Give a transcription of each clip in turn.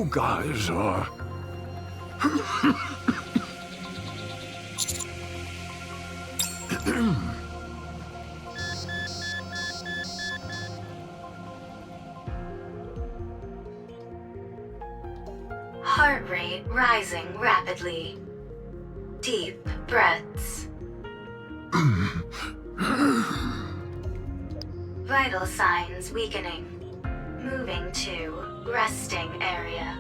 You guys are... Heart rate rising rapidly. Deep breaths. Vital signs weakening. Moving to resting area.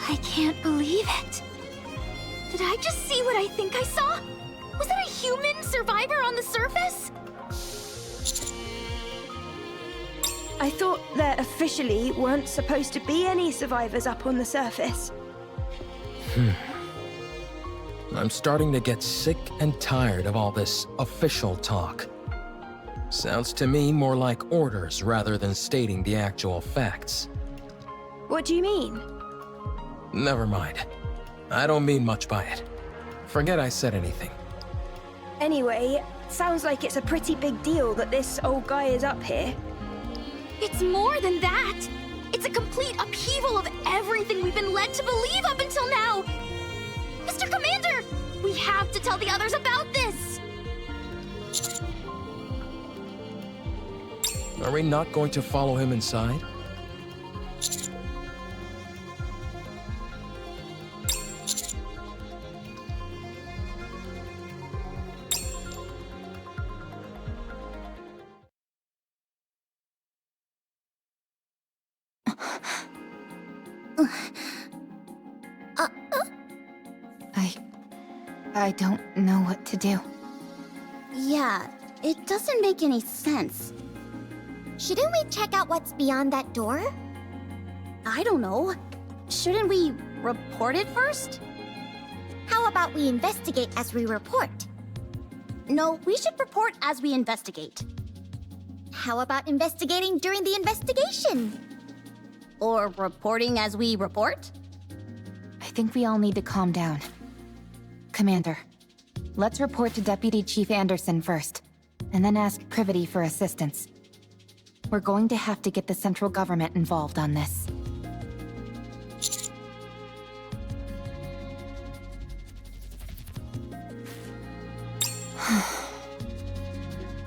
I can't believe it. Did I just see what I think I saw? Was that a human survivor on the surface? I thought there officially weren't supposed to be any survivors up on the surface. I'm starting to get sick and tired of all this official talk. Sounds to me more like orders rather than stating the actual facts. What do you mean? Never mind. I don't mean much by it. Forget I said anything. Anyway, sounds like it's a pretty big deal that this old guy is up here. It's more than that. It's a complete upheaval of everything we've been led to believe up until now. Mr. Commander, we have to tell the others about this. Are we not going to follow him inside? I don't know what to do. Yeah, it doesn't make any sense. Shouldn't we check out what's beyond that door? I don't know. Shouldn't we report it first? How about we investigate as we report? No, we should report as we investigate. How about investigating during the investigation? Or reporting as we report? I think we all need to calm down. Commander, let's report to Deputy Chief Anderson first, and then ask Privity for assistance. We're going to have to get the central government involved on this.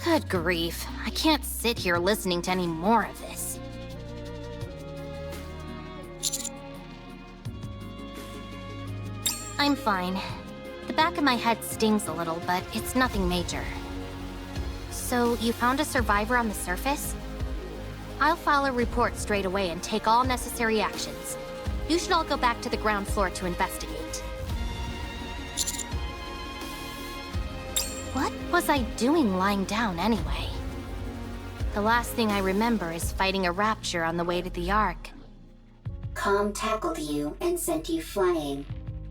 Good grief. I can't sit here listening to any more of this. I'm fine. The back of my head stings a little, but it's nothing major. So, you found a survivor on the surface? I'll file a report straight away and take all necessary actions. You should all go back to the ground floor to investigate. What was I doing lying down anyway? The last thing I remember is fighting a rapture on the way to the Ark. Calm tackled you and sent you flying.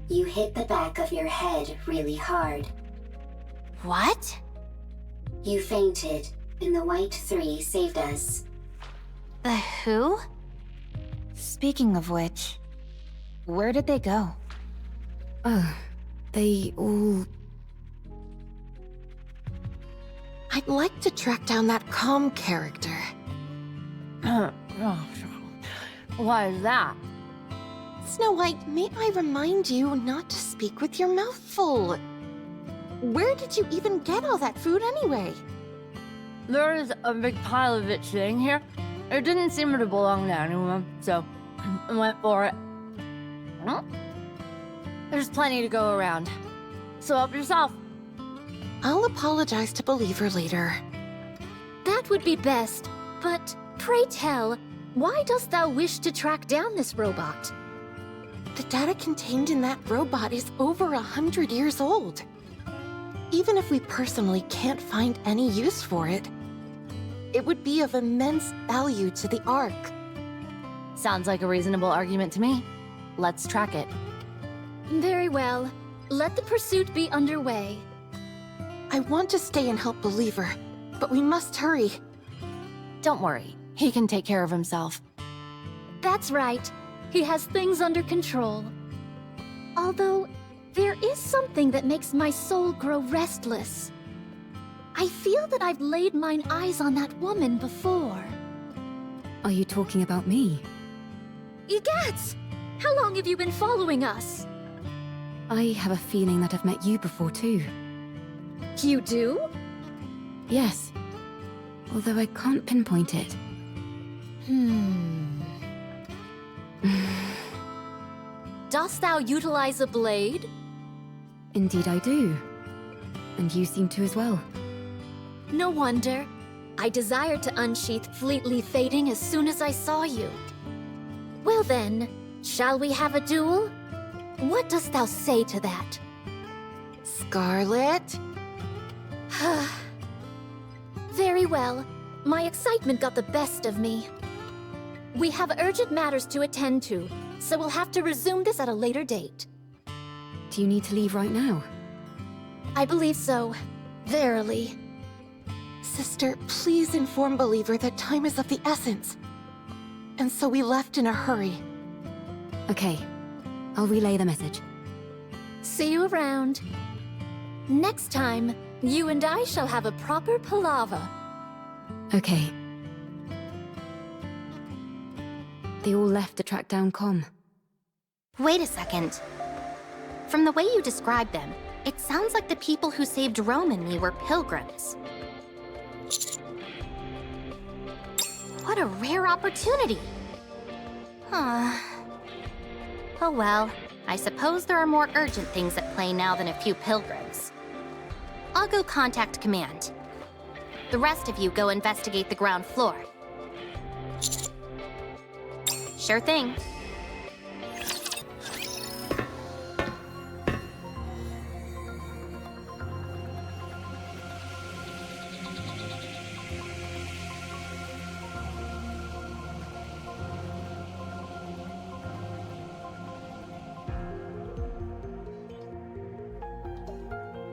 You hit the back of your head really hard. What? You fainted, and the White Three saved us. The who? Speaking of which, where did they go? They all... I'd like to track down that calm character. Why is that? Snow White, may I remind you not to speak with your mouth full? Where did you even get all that food anyway? There is a big pile of it sitting here. It didn't seem to belong to anyone, so I went for it. There's plenty to go around. So help yourself. I'll apologize to Believer later. That would be best, but pray tell, why dost thou wish to track down this robot? The data contained in that robot is over 100 years old. Even if we personally can't find any use for it, it would be of immense value to the Ark. Sounds like a reasonable argument to me. Let's track it. Very well. Let the pursuit be underway. I want to stay and help Believer, but we must hurry. Don't worry, he can take care of himself. That's right. He has things under control. Although, there is something that makes my soul grow restless. I feel that I've laid mine eyes on that woman before. Are you talking about me? Egats! How long have you been following us? I have a feeling that I've met you before too. You do? Yes. Although I can't pinpoint it. Dost thou utilize a blade? Indeed I do. And you seem to as well. No wonder. I desired to unsheath Fleetly Fading as soon as I saw you. Well then, shall we have a duel? What dost thou say to that? Scarlet? Very well. My excitement got the best of me. We have urgent matters to attend to, so we'll have to resume this at a later date. Do you need to leave right now? I believe so. Verily. Sister, please inform Believer that time is of the essence. And so we left in a hurry. Okay. I'll relay the message. See you around. Next time, you and I shall have a proper palaver. Okay. They all left to track down Com. Wait a second. From the way you described them, it sounds like the people who saved Rome and me were pilgrims. What a rare opportunity! Huh. Oh well, I suppose there are more urgent things at play now than a few pilgrims. I'll go contact Command. The rest of you go investigate the ground floor. Sure thing.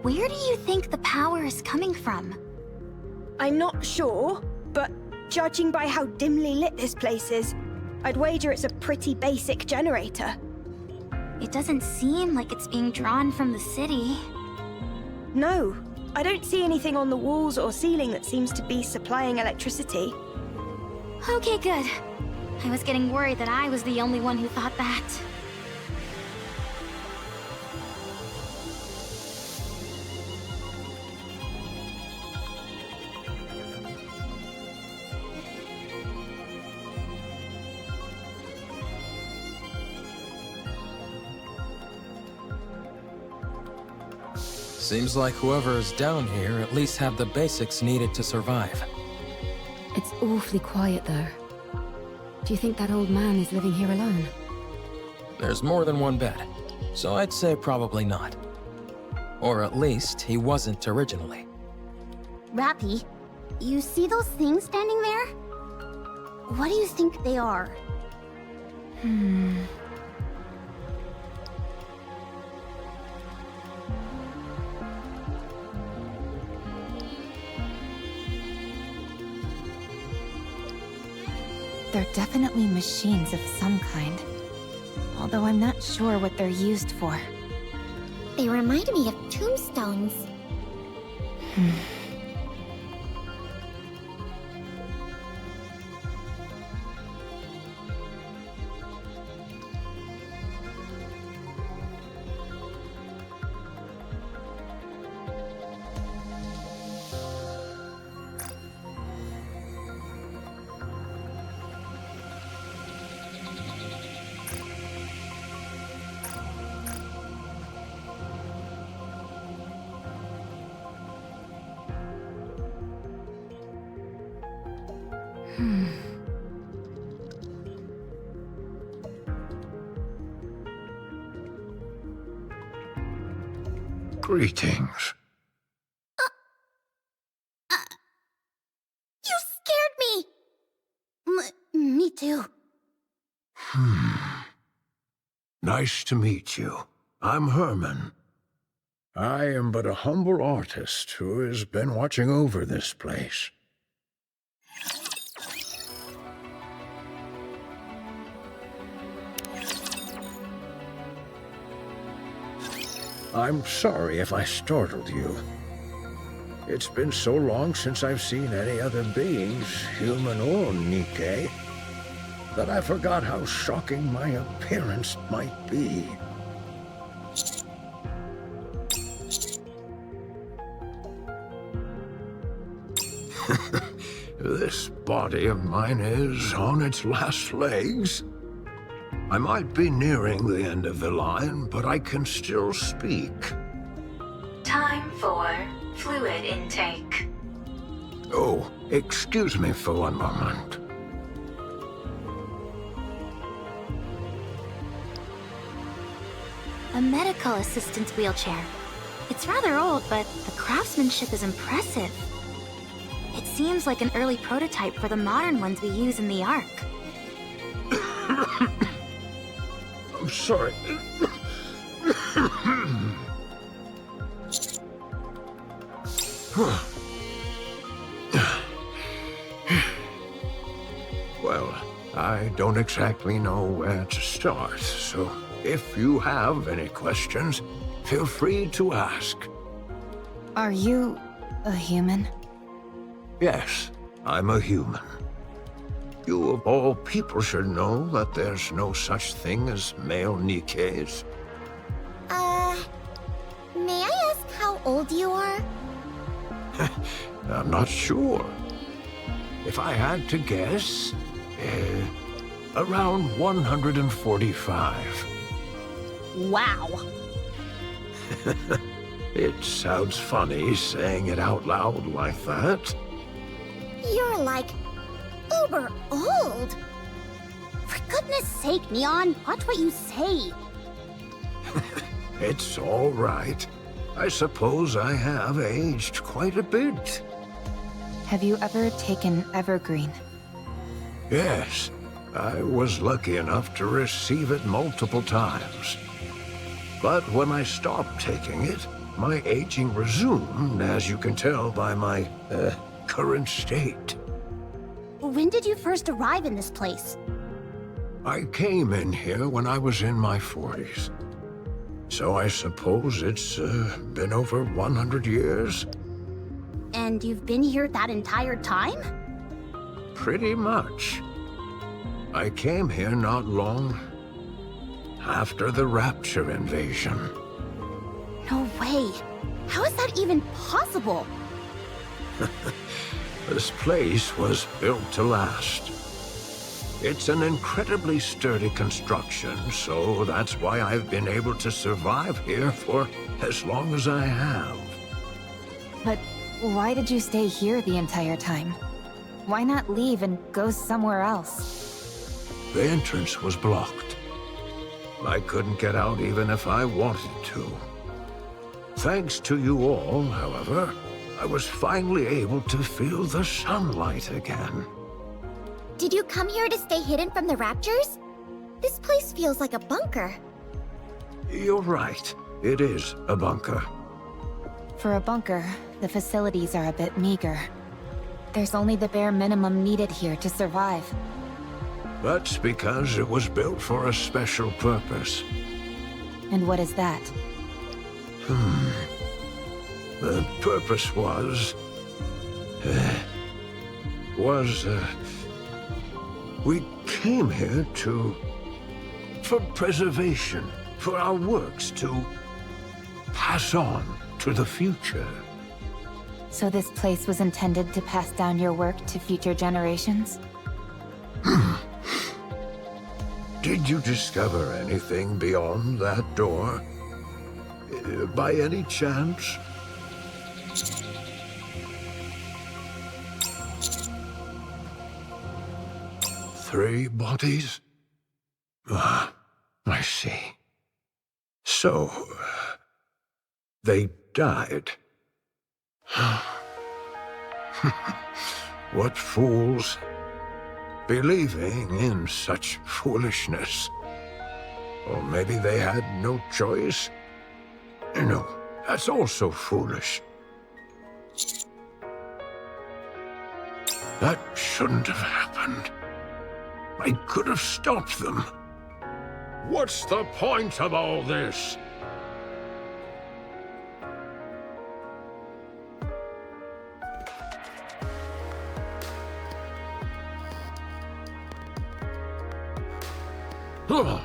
Where do you think the power is coming from? I'm not sure, but judging by how dimly lit this place is, I'd wager it's a pretty basic generator. It doesn't seem like it's being drawn from the city. No, I don't see anything on the walls or ceiling that seems to be supplying electricity. Okay, good. I was getting worried that I was the only one who thought that. Seems like whoever is down here at least have the basics needed to survive. It's awfully quiet though. Do you think that old man is living here alone? There's more than one bed, so I'd say probably not. Or at least he wasn't originally. Rappy, you see those things standing there? What do you think they are? They're definitely machines of some kind. Although I'm not sure what they're used for. They remind me of tombstones. Greetings. You scared me! Me too. Nice to meet you. I'm Herman. I am but a humble artist who has been watching over this place. I'm sorry if I startled you. It's been so long since I've seen any other beings, human or Nikke, that I forgot how shocking my appearance might be. This body of mine is on its last legs. I might be nearing the end of the line, but I can still speak. Time for fluid intake. Oh, excuse me for one moment. A medical assistance wheelchair. It's rather old, but the craftsmanship is impressive. It seems like an early prototype for the modern ones we use in the Ark. I'm sorry. Well, I don't exactly know where to start, so if you have any questions, feel free to ask. Are you a human? Yes, I'm a human. You of all people should know that there's no such thing as male Nikkes. May I ask how old you are? I'm not sure. If I had to guess, around 145. Wow. It sounds funny saying it out loud like that. You're like uber old. For goodness sake, Neon, watch what you say. It's all right. I suppose I have aged quite a bit. Have you ever taken Evergreen? Yes, I was lucky enough to receive it multiple times. But when I stopped taking it, my aging resumed, as you can tell by my, current state. When did you first arrive in this place? I came in here when I was in my 40s. So I suppose it's been over 100 years? And you've been here that entire time? Pretty much. I came here not long after the Rapture invasion. No way. How is that even possible? This place was built to last. It's an incredibly sturdy construction, so that's why I've been able to survive here for as long as I have. But why did you stay here the entire time? Why not leave and go somewhere else? The entrance was blocked. I couldn't get out even if I wanted to. Thanks to you all, however, I was finally able to feel the sunlight again. Did you come here to stay hidden from the Raptures? This place feels like a bunker. You're right. It is a bunker. For a bunker, the facilities are a bit meager. There's only the bare minimum needed here to survive. That's because it was built for a special purpose. And what is that? The purpose was... we came here for preservation, for our works to pass on to the future. So this place was intended to pass down your work to future generations? Did you discover anything beyond that door? By any chance? Three bodies? Ah, I see. So, they died. What fools. Believing in such foolishness. Or maybe they had no choice? No, That's also foolish. That shouldn't have happened. I could have stopped them. What's the point of all this? Ugh.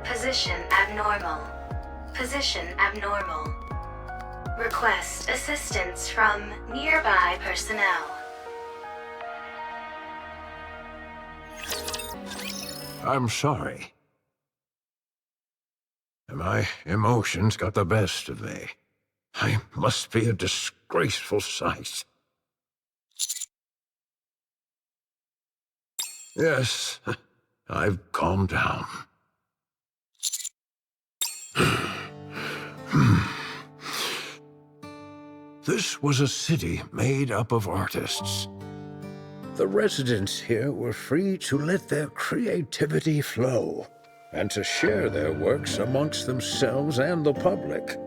Position abnormal. Position abnormal. Request assistance from nearby personnel. I'm sorry. My emotions got the best of me. I must be a disgraceful sight. Yes, I've calmed down. This was a city made up of artists. The residents here were free to let their creativity flow and to share their works amongst themselves and the public.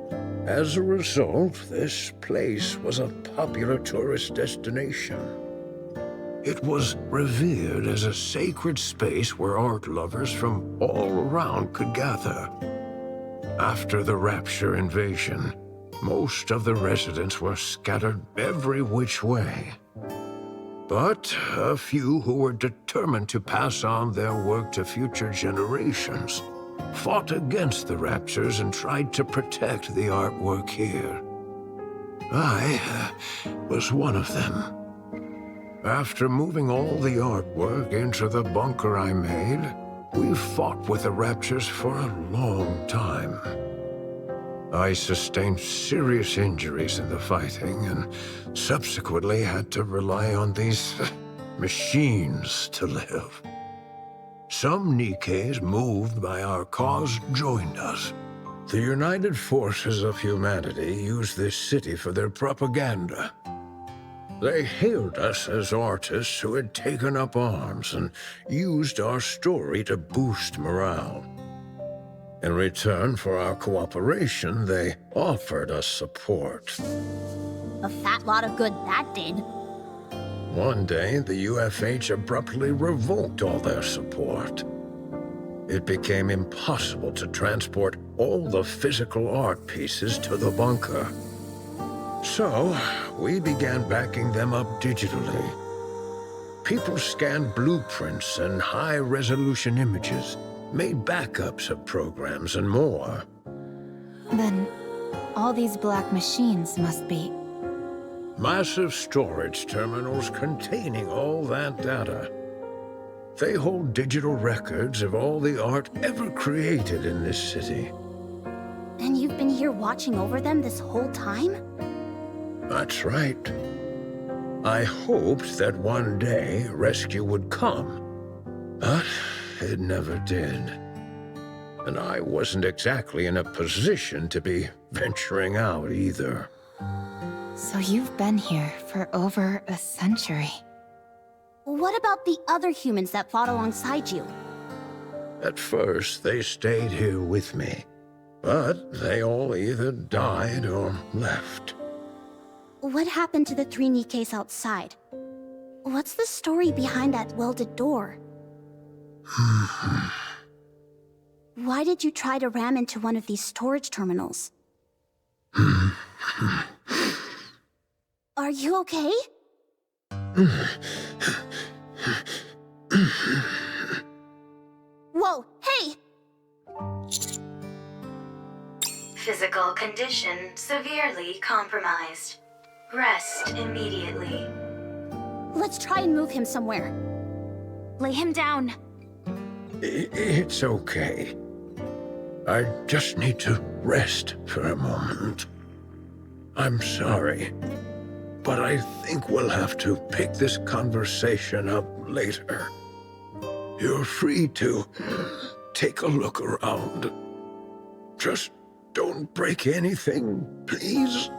As a result, this place was a popular tourist destination. It was revered as a sacred space where art lovers from all around could gather. After the Rapture invasion, most of the residents were scattered every which way. But a few who were determined to pass on their work to future generations fought against the Raptures and tried to protect the artwork here. I was one of them. After moving all the artwork into the bunker I made, we fought with the Raptures for a long time. I sustained serious injuries in the fighting and subsequently had to rely on these machines to live. Some Nikkes moved by our cause joined us. The United Forces of Humanity used this city for their propaganda. They hailed us as artists who had taken up arms and used our story to boost morale. In return for our cooperation, they offered us support. A fat lot of good that did. One day, the UFH abruptly revoked all their support. It became impossible to transport all the physical art pieces to the bunker. So, we began backing them up digitally. People scanned blueprints and high-resolution images, made backups of programs and more. Then, all these black machines must be... Massive storage terminals containing all that data. They hold digital records of all the art ever created in this city. And you've been here watching over them this whole time? That's right. I hoped that one day rescue would come, but it never did. And I wasn't exactly in a position to be venturing out either. So you've been here for over a century. What about the other humans that fought alongside you? At first, they stayed here with me, but they all either died or left. What happened to the 3 Nikkes outside? What's the story behind that welded door? Why did you try to ram into one of these storage terminals? Are you okay? Whoa, hey! Physical condition severely compromised. Rest immediately. Let's try and move him somewhere. Lay him down. It's okay. I just need to rest for a moment. I'm sorry, but I think we'll have to pick this conversation up later. You're free to take a look around. Just don't break anything, please.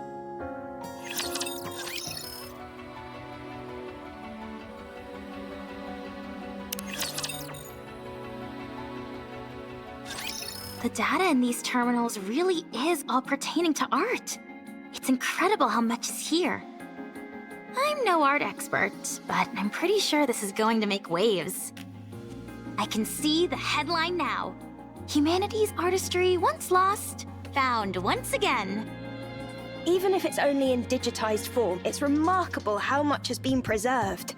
The data in these terminals really is all pertaining to art. It's incredible how much is here. I'm no art expert, but I'm pretty sure this is going to make waves. I can see the headline now. Humanity's artistry once lost, found once again. Even if it's only in digitized form, it's remarkable how much has been preserved.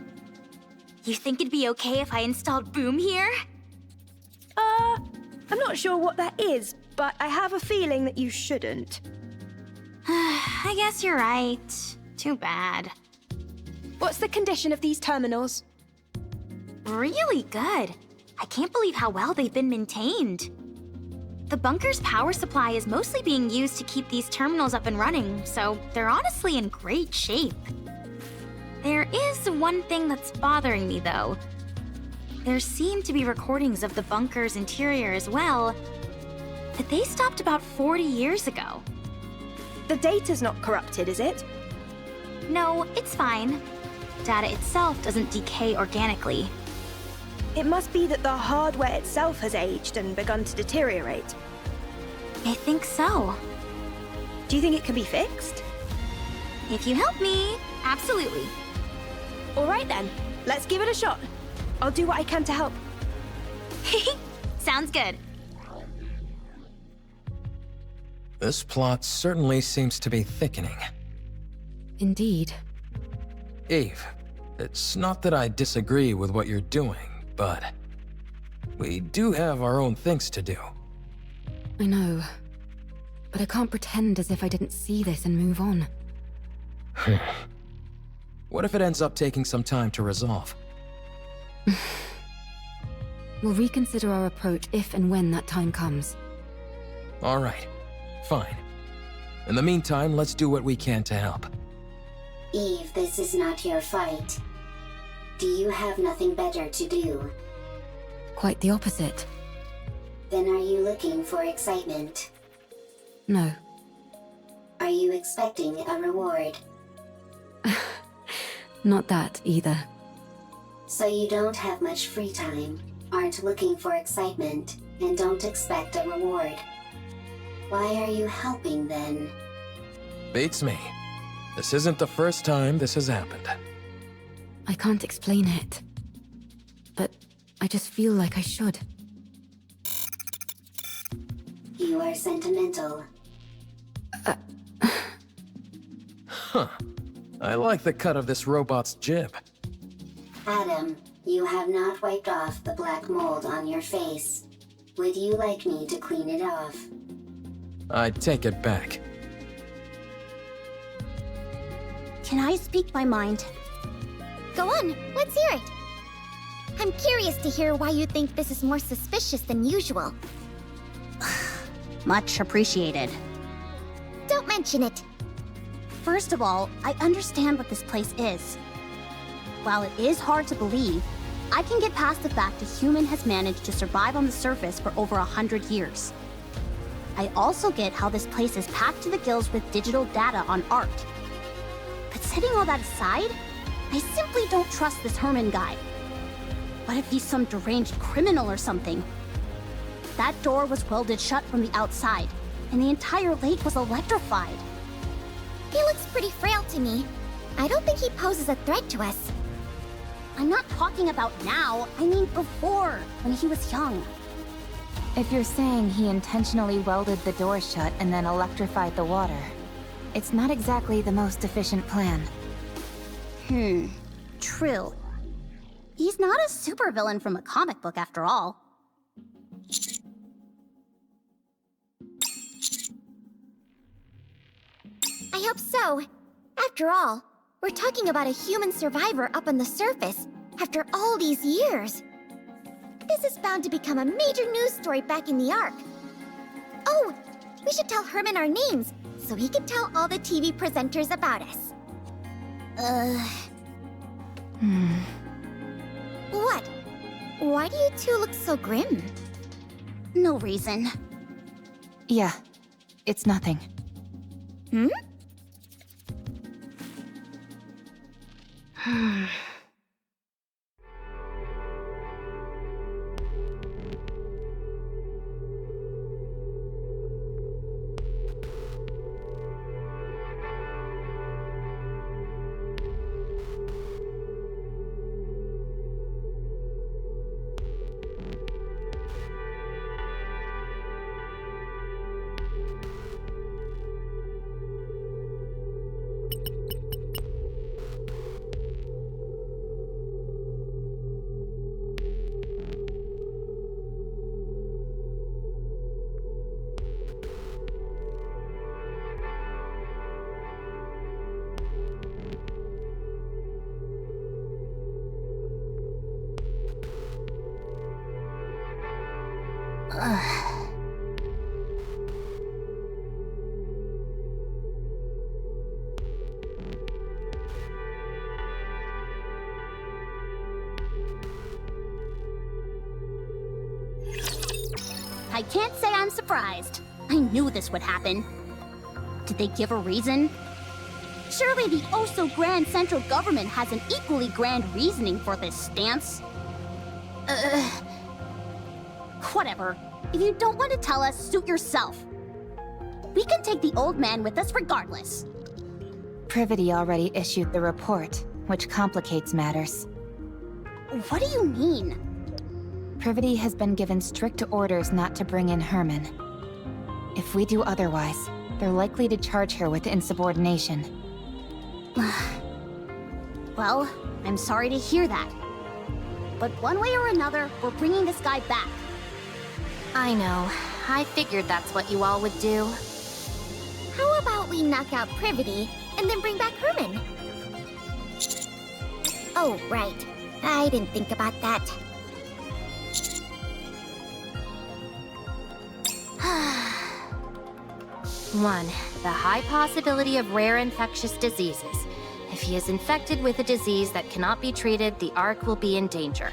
You think it'd be okay if I installed Boom here? I'm not sure what that is, but I have a feeling that you shouldn't. I guess you're right. Too bad. What's the condition of these terminals? Really good. I can't believe how well they've been maintained. The bunker's power supply is mostly being used to keep these terminals up and running, so they're honestly in great shape. There is one thing that's bothering me, though. There seem to be recordings of the bunker's interior as well, but they stopped about 40 years ago. The data's not corrupted, is it? No, it's fine. Data itself doesn't decay organically. It must be that the hardware itself has aged and begun to deteriorate. I think so. Do you think it can be fixed? If you help me, absolutely. All right then, let's give it a shot. I'll do what I can to help. Sounds good. This plot certainly seems to be thickening. Indeed. Eve, it's not that I disagree with what you're doing, but we do have our own things to do. I know. But I can't pretend as if I didn't see this and move on. What if it ends up taking some time to resolve? We'll reconsider our approach if and when that time comes. All right, fine. In the meantime, let's do what we can to help. Eve, this is not your fight. Do you have nothing better to do? Quite the opposite. Then are you looking for excitement? No. Are you expecting a reward? Not that, either. So you don't have much free time, aren't looking for excitement, and don't expect a reward. Why are you helping then? Beats me. This isn't the first time this has happened. I can't explain it. But I just feel like I should. You are sentimental. Huh. I like the cut of this robot's jib. Adam, you have not wiped off the black mold on your face. Would you like me to clean it off? I take it back. Can I speak my mind? Go on, let's hear it. I'm curious to hear why you think this is more suspicious than usual. Much appreciated. Don't mention it. First of all, I understand what this place is. While it is hard to believe, I can get past the fact a human has managed to survive on the surface for over 100 years. I also get how this place is packed to the gills with digital data on art. But setting all that aside, I simply don't trust this Herman guy. What if he's some deranged criminal or something? That door was welded shut from the outside, and the entire lake was electrified. He looks pretty frail to me. I don't think he poses a threat to us. I'm not talking about now, I mean before, when he was young. If you're saying he intentionally welded the door shut and then electrified the water, it's not exactly the most efficient plan. True. He's not a supervillain from a comic book after all. I hope so. After all, we're talking about a human survivor up on the surface after all these years. This is bound to become a major news story back in the Ark. Oh, we should tell Herman our names so he can tell all the TV presenters about us. What? Why do you two look so grim? No reason. Yeah, it's nothing. Hmm? I can't say I'm surprised. I knew this would happen. Did they give a reason? Surely the oh-so-grand central government has an equally grand reasoning for this stance. Whatever. If you don't want to tell us, suit yourself. We can take the old man with us regardless. Privity already issued the report, which complicates matters. What do you mean? Privity has been given strict orders not to bring in Herman. If we do otherwise, they're likely to charge her with insubordination. Well, I'm sorry to hear that. But one way or another, we're bringing this guy back. I know. I figured that's what you all would do. How about we knock out Privity and then bring back Herman? Oh, right. I didn't think about that. 1. The high possibility of rare infectious diseases. If he is infected with a disease that cannot be treated, the Ark will be in danger.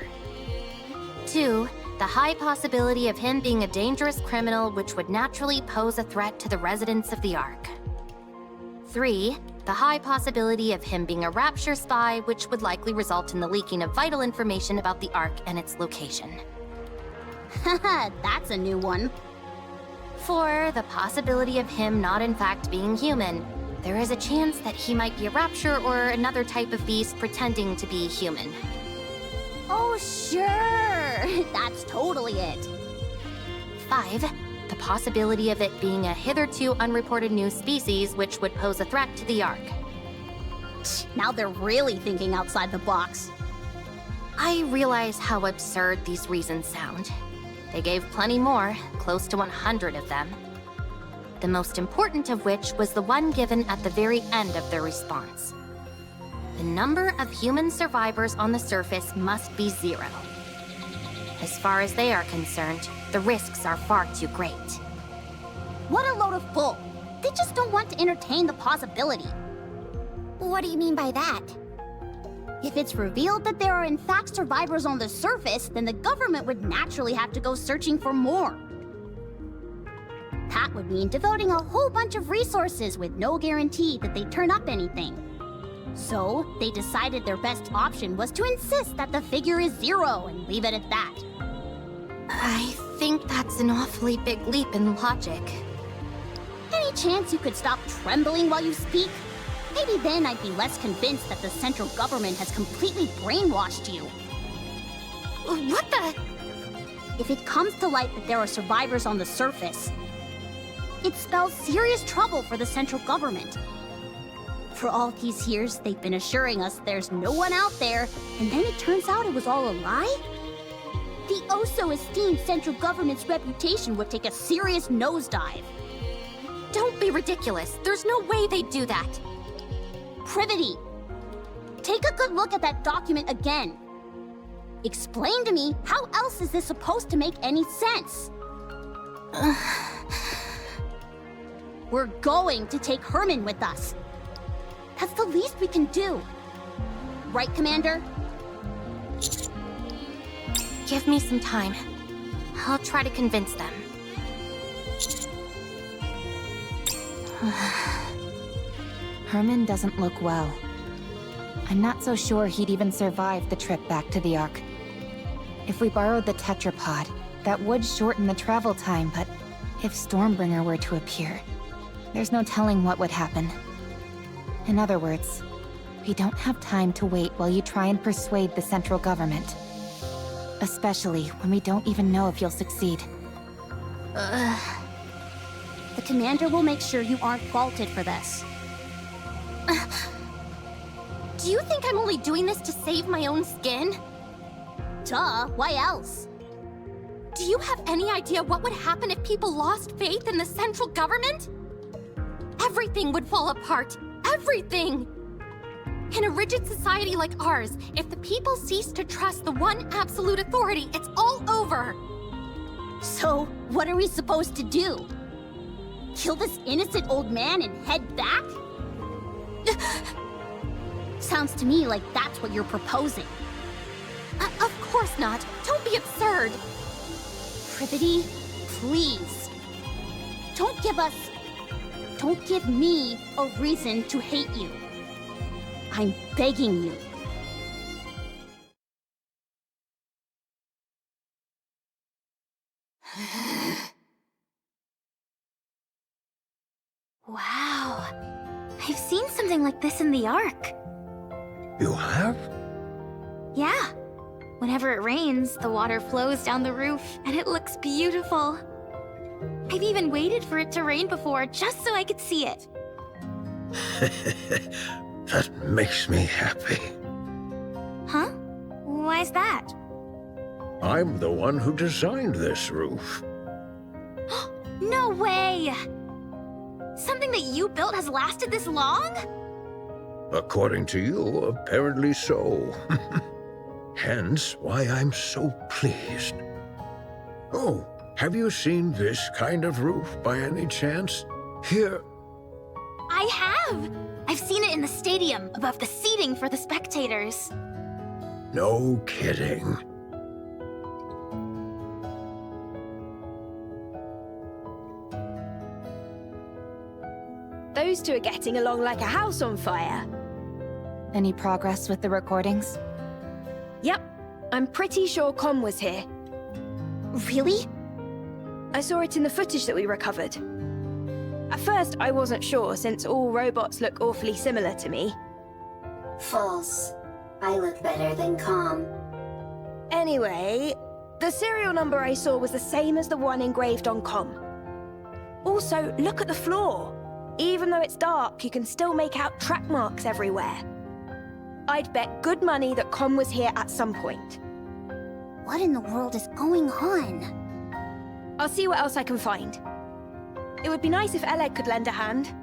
2. The high possibility of him being a dangerous criminal which would naturally pose a threat to the residents of the Ark. 3. The high possibility of him being a Rapture spy which would likely result in the leaking of vital information about the Ark and its location. Haha, that's a new one. 4. The possibility of him not in fact being human. There is a chance that he might be a Rapture or another type of beast pretending to be human. Oh, sure! That's totally it. 5. The possibility of it being a hitherto unreported new species which would pose a threat to the Ark. Now they're really thinking outside the box. I realize how absurd these reasons sound. They gave plenty more, close to 100 of them. The most important of which was the one given at the very end of their response. The number of human survivors on the surface must be 0. As far as they are concerned, the risks are far too great. What a load of bull! They just don't want to entertain the possibility. What do you mean by that? If it's revealed that there are in fact survivors on the surface, then the government would naturally have to go searching for more. That would mean devoting a whole bunch of resources with no guarantee that they turn up anything. So, they decided their best option was to insist that the figure is 0 and leave it at that. I think that's an awfully big leap in logic. Any chance you could stop trembling while you speak? Maybe then I'd be less convinced that the central government has completely brainwashed you. What the? If it comes to light that there are survivors on the surface, it spells serious trouble for the central government. For all these years, they've been assuring us there's no one out there, and then it turns out it was all a lie? The oh-so-esteemed central government's reputation would take a serious nosedive. Don't be ridiculous. There's no way they'd do that. Privity! Take a good look at that document again. Explain to me, how else is this supposed to make any sense? We're going to take Herman with us. That's the least we can do. Right, Commander? Give me some time. I'll try to convince them. Herman doesn't look well. I'm not so sure he'd even survive the trip back to the Ark. If we borrowed the tetrapod, that would shorten the travel time, but if Stormbringer were to appear, there's no telling what would happen. In other words, we don't have time to wait while you try and persuade the central government. Especially when we don't even know if you'll succeed. The commander will make sure you aren't faulted for this. Do you think I'm only doing this to save my own skin? Duh, why else? Do you have any idea what would happen if people lost faith in the central government? Everything would fall apart. Everything! In a rigid society like ours, if the people cease to trust the one absolute authority, it's all over! So, what are we supposed to do? Kill this innocent old man and head back? Sounds to me like that's what you're proposing. Of course not. Don't be absurd. Privity, please. Don't give me a reason to hate you. I'm begging you. Wow. I've seen something like this in the Ark. You have? Yeah. Whenever it rains, the water flows down the roof, and it looks beautiful. I've even waited for it to rain before, just so I could see it. That makes me happy. Huh? Why's that? I'm the one who designed this roof. No way! Something that you built has lasted this long? According to you, apparently so. Hence why I'm so pleased. Oh, have you seen this kind of roof by any chance? Here. I have! I've seen it in the stadium, above the seating for the spectators. No kidding. Those two are getting along like a house on fire. Any progress with the recordings? Yep, I'm pretty sure Con was here. Really? I saw it in the footage that we recovered. At first, I wasn't sure, since all robots look awfully similar to me. False. I look better than Calm. Anyway, the serial number I saw was the same as the one engraved on Com. Also, look at the floor. Even though it's dark, you can still make out track marks everywhere. I'd bet good money that Com was here at some point. What in the world is going on? I'll see what else I can find. It would be nice if Oleg could lend a hand.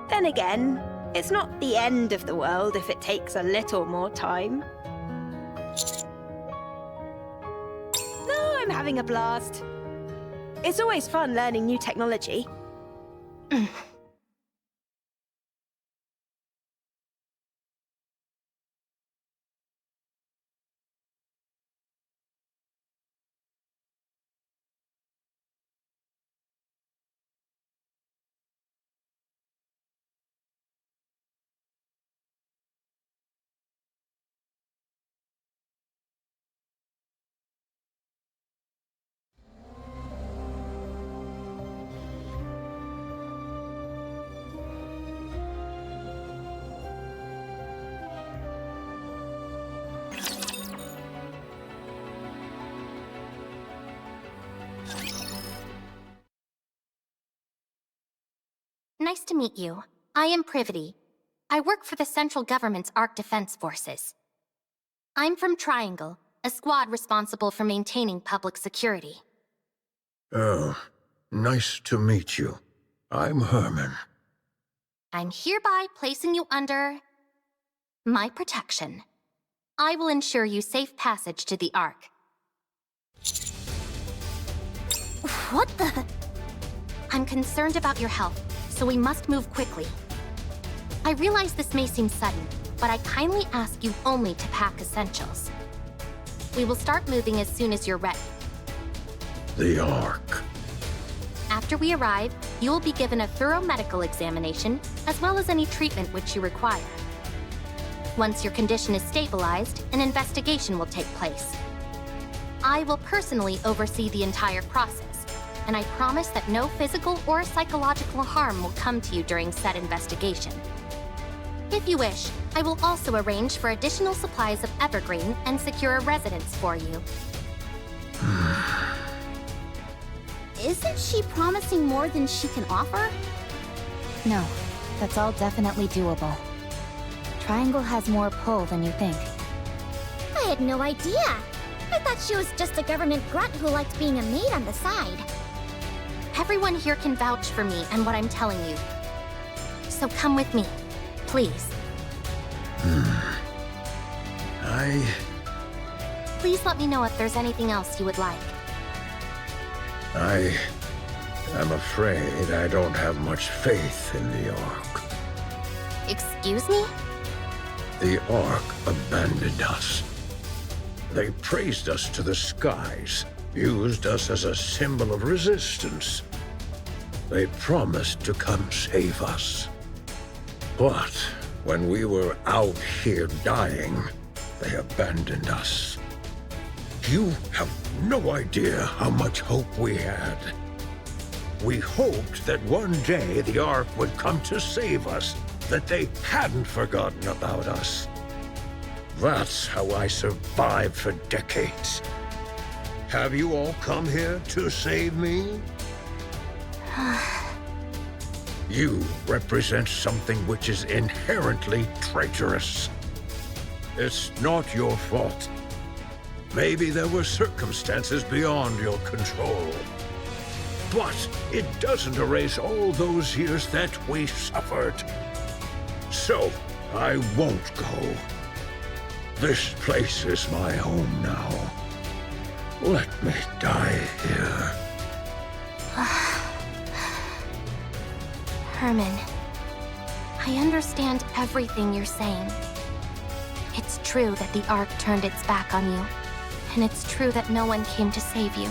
Then again, it's not the end of the world if it takes a little more time. No, I'm having a blast. It's always fun learning new technology. Nice to meet you. I am Privity. I work for the central government's Ark Defense Forces. I'm from Triangle, a squad responsible for maintaining public security. Oh, nice to meet you. I'm Herman. I'm hereby placing you under my protection. I will ensure you safe passage to the Ark. What the? I'm concerned about your health, so we must move quickly. I realize this may seem sudden, but I kindly ask you only to pack essentials. We will start moving as soon as you're ready. The Ark. After we arrive, you will be given a thorough medical examination, as well as any treatment which you require. Once your condition is stabilized, an investigation will take place. I will personally oversee the entire process, and I promise that no physical or psychological harm will come to you during said investigation. If you wish, I will also arrange for additional supplies of evergreen and secure a residence for you. Isn't she promising more than she can offer? No, that's all definitely doable. Triangle has more pull than you think. I had no idea. I thought she was just a government grunt who liked being a maid on the side. Everyone here can vouch for me and what I'm telling you. So come with me, please. Please let me know if there's anything else you would like. I'm afraid I don't have much faith in the Ark. Excuse me? The Ark abandoned us. They praised us to the skies, used us as a symbol of resistance. They promised to come save us. But when we were out here dying, they abandoned us. You have no idea how much hope we had. We hoped that one day the Ark would come to save us, that they hadn't forgotten about us. That's how I survived for decades. Have you all come here to save me? You represent something which is inherently traitorous. It's not your fault. Maybe there were circumstances beyond your control. But it doesn't erase all those years that we suffered. So, I won't go. This place is my home now. Let me die here. Herman, I understand everything you're saying. It's true that the Ark turned its back on you, and it's true that no one came to save you.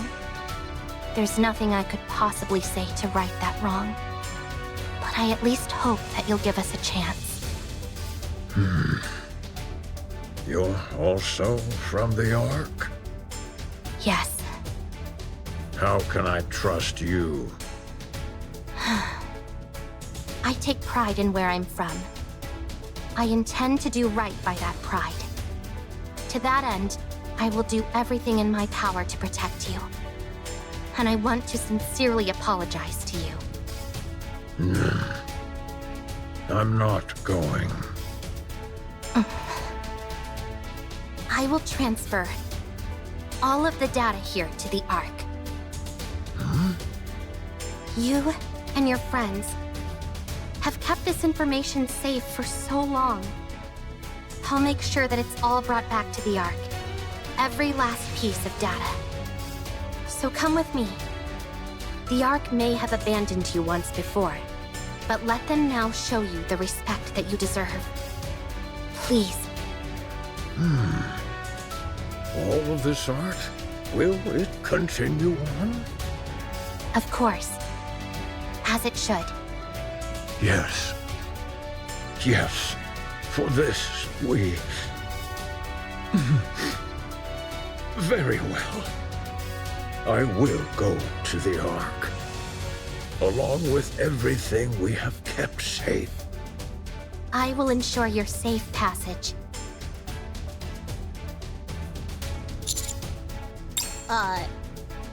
There's nothing I could possibly say to right that wrong. But I at least hope that you'll give us a chance. You're also from the Ark? Yes. How can I trust you? I take pride in where I'm from. I intend to do right by that pride. To that end, I will do everything in my power to protect you. And I want to sincerely apologize to you. I'm not going. I will transfer all of the data here to the Ark. You and your friends have kept this information safe for so long. I'll make sure that it's all brought back to the Ark. Every last piece of data. So come with me. The Ark may have abandoned you once before, but let them now show you the respect that you deserve. Please. All of this art? Will it continue on? Of course. As it should. Yes. Yes. For this, we... Very well. I will go to the Ark. Along with everything we have kept safe. I will ensure your safe passage.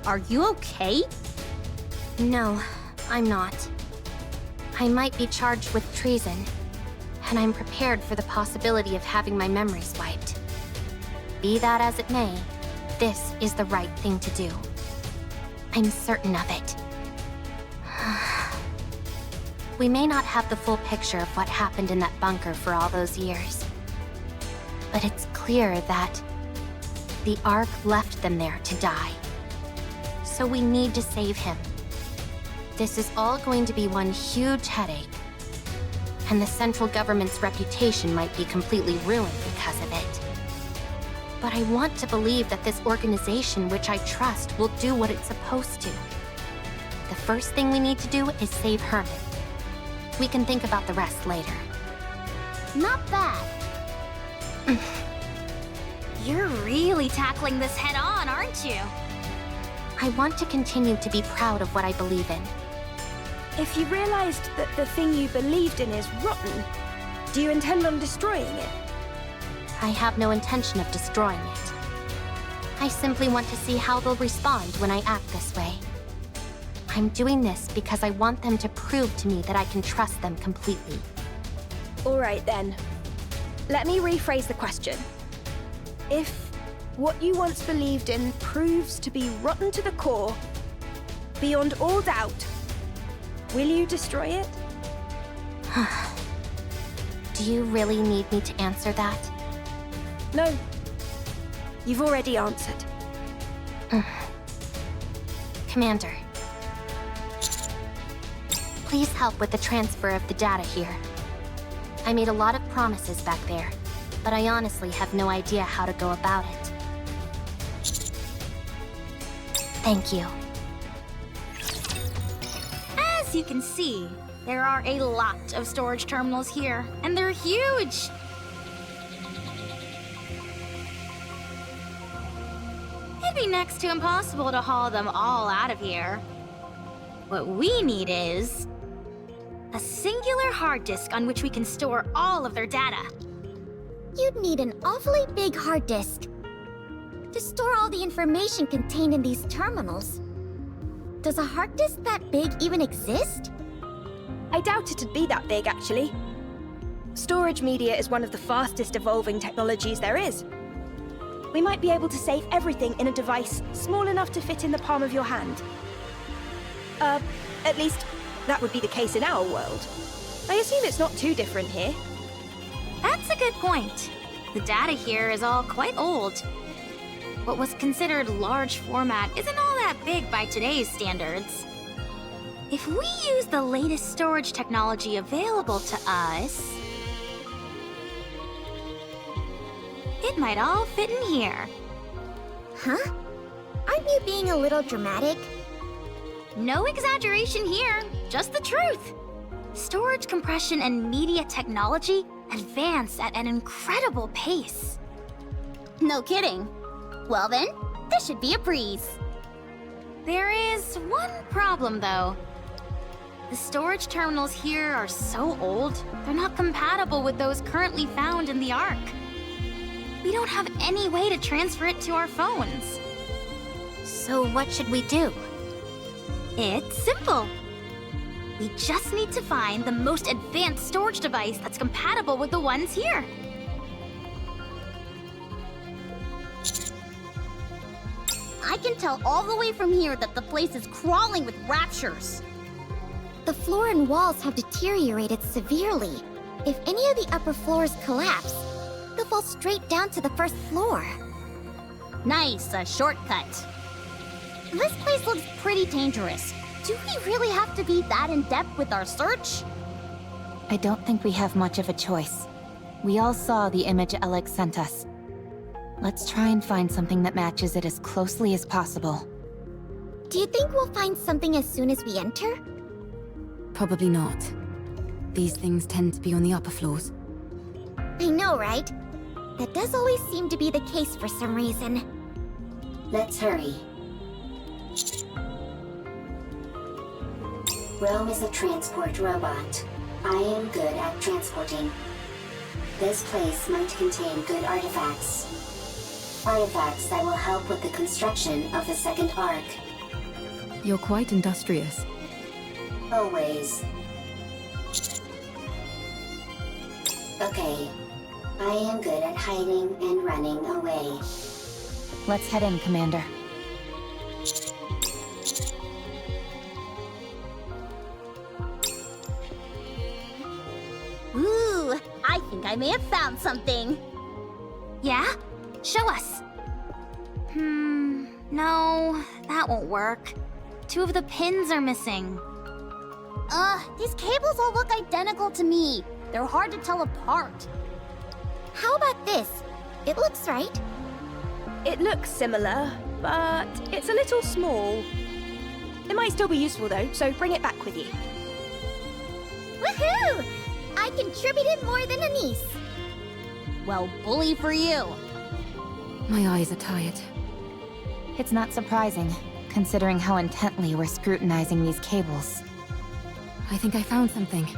Are you okay? No, I'm not. I might be charged with treason, and I'm prepared for the possibility of having my memories wiped. Be that as it may, this is the right thing to do. I'm certain of it. We may not have the full picture of what happened in that bunker for all those years. But it's clear that the Ark left them there to die. So we need to save him. This is all going to be one huge headache. And the central government's reputation might be completely ruined because of it. But I want to believe that this organization, which I trust, will do what it's supposed to. The first thing we need to do is save Herman. We can think about the rest later. Not bad. You're really tackling this head on, aren't you? I want to continue to be proud of what I believe in. If you realized that the thing you believed in is rotten, do you intend on destroying it? I have no intention of destroying it. I simply want to see how they'll respond when I act this way. I'm doing this because I want them to prove to me that I can trust them completely. All right then. Let me rephrase the question. If what you once believed in proves to be rotten to the core, beyond all doubt, will you destroy it? Do you really need me to answer that? No. You've already answered. Commander. Please help with the transfer of the data here. I made a lot of promises back there, but I honestly have no idea how to go about it. Thank you. As you can see, there are a lot of storage terminals here, and they're huge! It'd be next to impossible to haul them all out of here. What we need is a singular hard disk on which we can store all of their data. You'd need an awfully big hard disk to store all the information contained in these terminals. Does a hard disk that big even exist? I doubt it'd be that big, actually. Storage media is one of the fastest evolving technologies there is. We might be able to save everything in a device small enough to fit in the palm of your hand. At least, that would be the case in our world. I assume it's not too different here. That's a good point. The data here is all quite old. What was considered large format isn't all that big by today's standards. If we use the latest storage technology available to us, it might all fit in here. Huh? Aren't you being a little dramatic? No exaggeration here, just the truth. Storage compression and media technology advance at an incredible pace. No kidding. Well then, this should be a breeze. There is one problem, though. The storage terminals here are so old, they're not compatible with those currently found in the Ark. We don't have any way to transfer it to our phones. So what should we do? It's simple. We just need to find the most advanced storage device that's compatible with the ones here. I can tell all the way from here that the place is crawling with raptures. The floor and walls have deteriorated severely. If any of the upper floors collapse, they'll fall straight down to the first floor. Nice, a shortcut. This place looks pretty dangerous. Do we really have to be that in-depth with our search? I don't think we have much of a choice. We all saw the image Alex sent us. Let's try and find something that matches it as closely as possible. Do you think we'll find something as soon as we enter? Probably not. These things tend to be on the upper floors. I know, right? That does always seem to be the case for some reason. Let's hurry. Rome is a transport robot. I am good at transporting. This place might contain good artifacts. Artifacts that will help with the construction of the second Ark. You're quite industrious. Always. Okay. I am good at hiding and running away. Let's head in, Commander. Ooh, I think I may have found something. Yeah? Show us. No, that won't work. 2 of the pins are missing. These cables all look identical to me. They're hard to tell apart. How about this? It looks right. It looks similar, but it's a little small. It might still be useful though, so bring it back with you. Woohoo! I contributed more than a niece. Well, bully for you. My eyes are tired. It's not surprising, considering how intently we're scrutinizing these cables. I think I found something.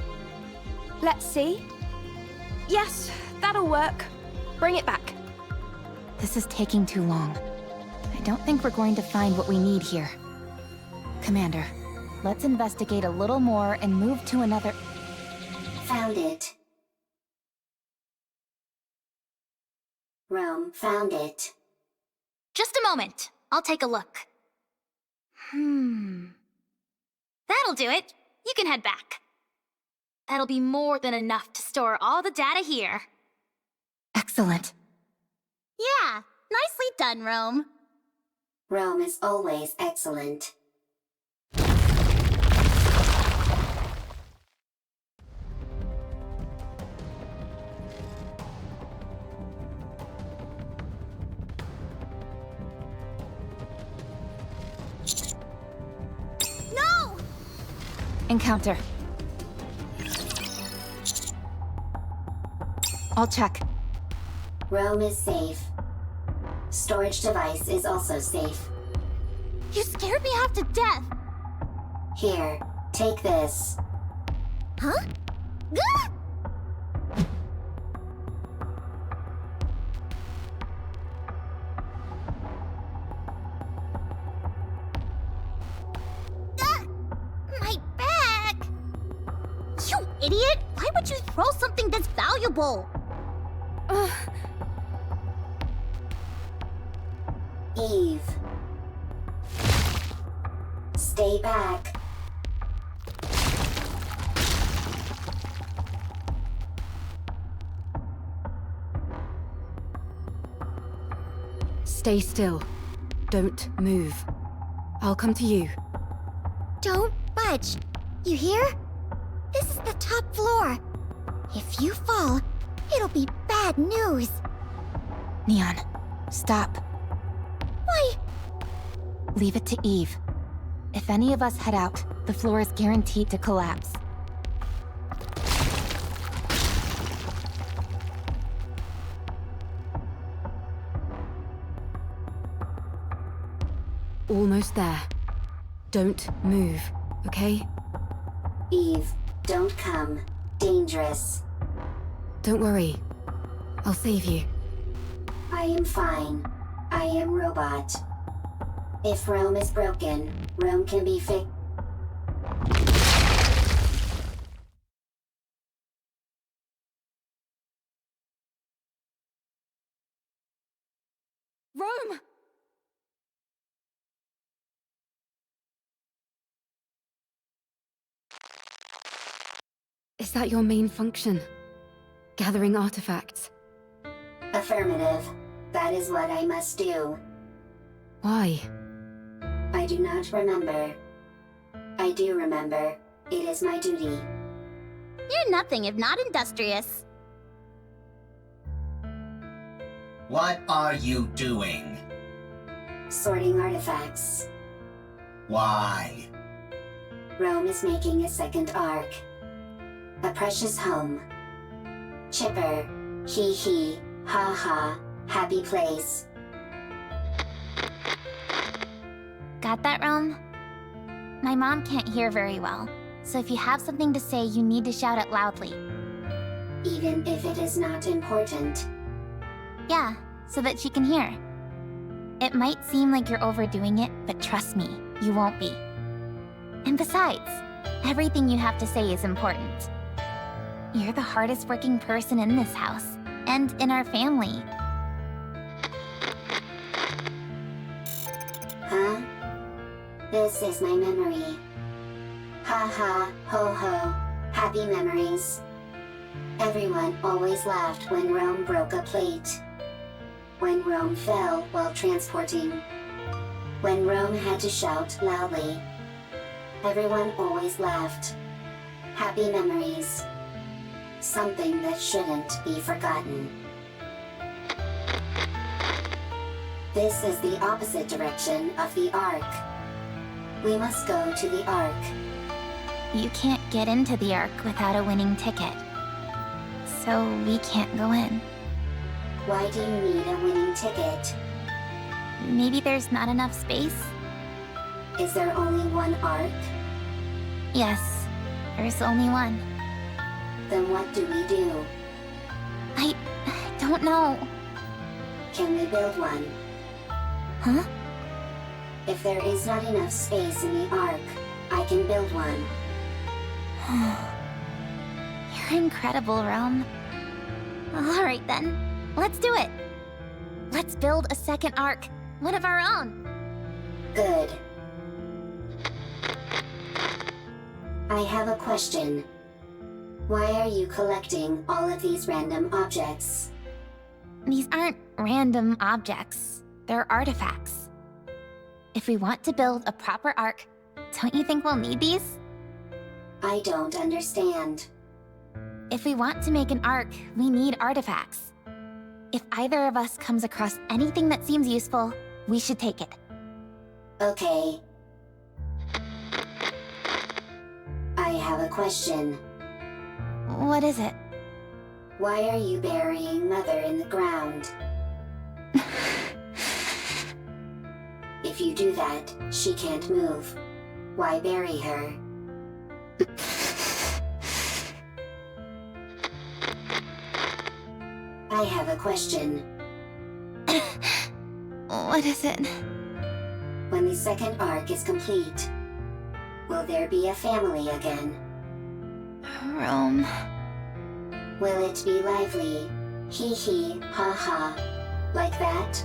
Let's see. Yes, that'll work. Bring it back. This is taking too long. I don't think we're going to find what we need here. Commander, let's investigate a little more and move to another... Found it. Rome found it. Just a moment. I'll take a look. That'll do it. You can head back. That'll be more than enough to store all the data here. Excellent. Yeah, nicely done, Rome. Rome is always excellent. No! Encounter. I'll check. Rome is safe. Storage device is also safe. You scared me half to death. Here, take this. Huh? Gah! Ah! My bag! You idiot! Why would you throw something this valuable? Eve. Stay back. Stay still. Don't move. I'll come to you. Don't budge. You hear? This is the top floor. If you fall, it'll be bad news. Neon, stop. Why? Leave it to Eve. If any of us head out, the floor is guaranteed to collapse. Almost there. Don't move, okay? Eve, don't come. Dangerous. Don't worry. I'll save you. I am fine. I am robot. If Rome is broken, Rome can be fixed. Rome! Is that your main function? Gathering artifacts? Affirmative. That is what I must do. Why? I do not remember. I do remember. It is my duty. You're nothing if not industrious. What are you doing? Sorting artifacts. Why? Rome is making a second arc. A precious home. Chipper. Hee hee. Ha ha. Happy place. Got that, Rome? My mom can't hear very well, so if you have something to say, you need to shout it loudly. Even if it is not important. Yeah, so that she can hear. It might seem like you're overdoing it, but trust me, you won't be. And besides, everything you have to say is important. You're the hardest working person in this house, and in our family. Huh? This is my memory. Ha ha, ho ho, happy memories. Everyone always laughed when Rome broke a plate. When Rome fell while transporting. When Rome had to shout loudly. Everyone always laughed. Happy memories. Something that shouldn't be forgotten. This is the opposite direction of the Ark. We must go to the Ark. You can't get into the Ark without a winning ticket. So we can't go in. Why do you need a winning ticket? Maybe there's not enough space? Is there only one Ark? Yes, there's only one. Then what do we do? I don't know. Can we build one? Huh? If there is not enough space in the Ark, I can build one. You're incredible, Rome. Alright then, let's do it. Let's build a second Ark, one of our own. Good. I have a question. Why are you collecting all of these random objects? These aren't random objects. They're artifacts. If we want to build a proper Ark, don't you think we'll need these? I don't understand. If we want to make an Ark, we need artifacts. If either of us comes across anything that seems useful, we should take it. Okay. I have a question. What is it? Why are you burying Mother in the ground? If you do that, she can't move. Why bury her? I have a question. What is it? When the second Ark is complete, will there be a family again? Rome. Will it be lively? Hee hee, ha ha. Like that?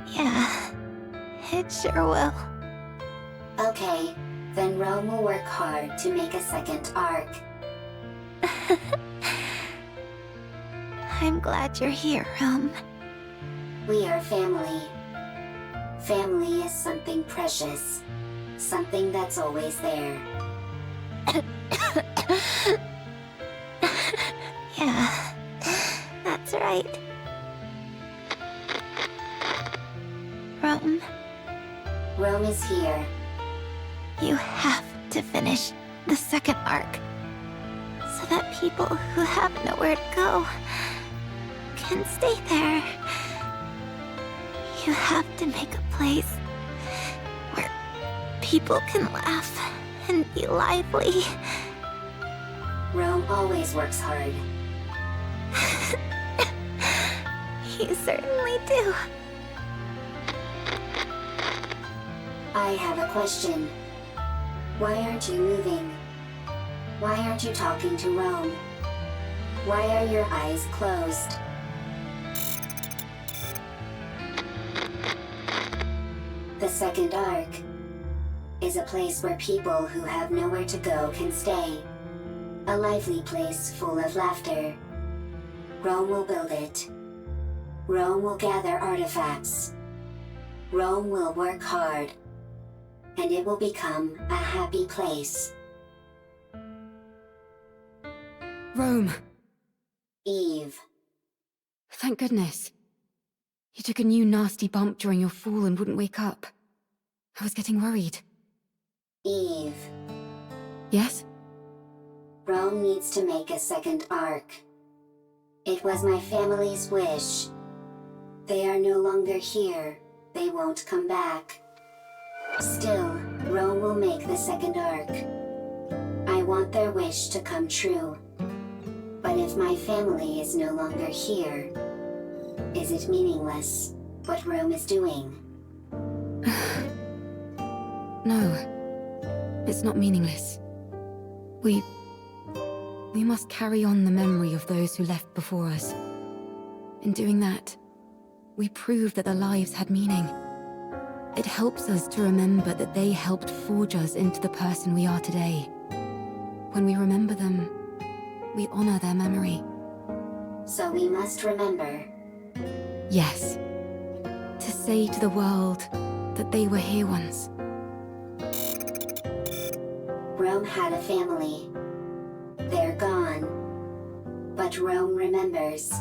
Yeah, it sure will. Okay, then Rome will work hard to make a second Ark. I'm glad you're here, Rome. We are family. Family is something precious. Something that's always there. Yeah, that's right. Rome, Rome is here. you have to finish the second Ark, so that people who have nowhere to go can stay there. You have to make a place where people can laugh and be lively. Rome always works hard. You certainly do. I have a question. Why aren't you moving? Why aren't you talking to Rome? Why are your eyes closed? The second Ark is a place where people who have nowhere to go can stay. A lively place full of laughter. Rome will build it. Rome will gather artifacts. Rome will work hard. And it will become a happy place. Rome. Eve. Thank goodness. You took a new nasty bump during your fall and wouldn't wake up. I was getting worried. Eve. Yes? Rome needs to make a second Ark. It was my family's wish. They are no longer here. They won't come back. Still, Rome will make the second Ark. I want their wish to come true. But if my family is no longer here, is it meaningless, what Rome is doing? No. It's not meaningless. We must carry on the memory of those who left before us. In doing that, we prove that their lives had meaning. It helps us to remember that they helped forge us into the person we are today. When we remember them, we honor their memory. So we must remember. Yes. To say to the world that they were here once. Rome had a family. They're gone. But Rome remembers.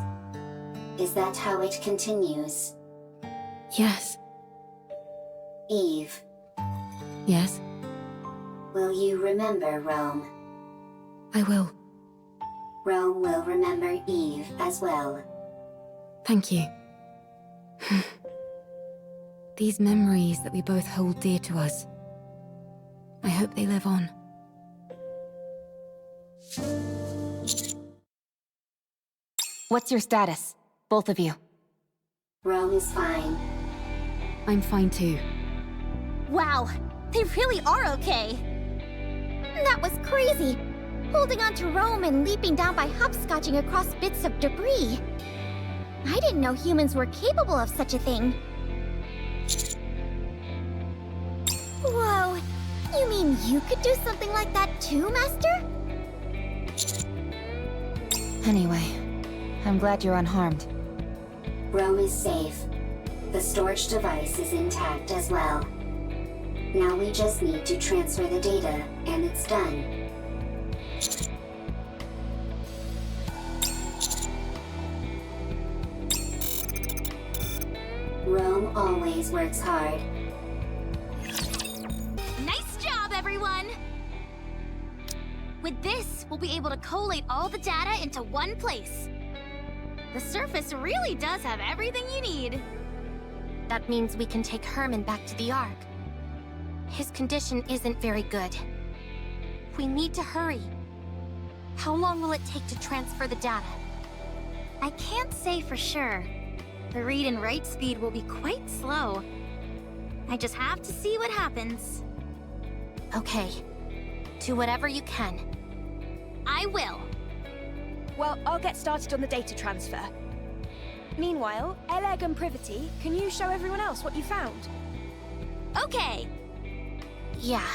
Is that how it continues? Yes. Eve, Yes, will you remember Rome? I will. Rome will remember Eve as well. Thank you. These memories that we both hold dear to us. I hope they live on. What's your status? Both of you. Rome is fine. I'm fine too. Wow, they really are okay. That was crazy. Holding on to Rome and leaping down by hopscotching across bits of debris. I didn't know humans were capable of such a thing. Whoa, you mean you could do something like that too, Master? Anyway, I'm glad you're unharmed. Rome is safe. The storage device is intact as well. Now we just need to transfer the data, and it's done. Rome always works hard. Nice job, everyone! With this, we'll be able to collate all the data into one place. The surface really does have everything you need. That means we can take Herman back to the Ark. His condition isn't very good. We need to hurry. How long will it take to transfer the data? I can't say for sure. The read and write speed will be quite slow. I just have to see what happens. Okay. Do whatever you can. I will. Well, I'll get started on the data transfer. Meanwhile, Eleg and Privity, can you show everyone else what you found? Okay. Yeah.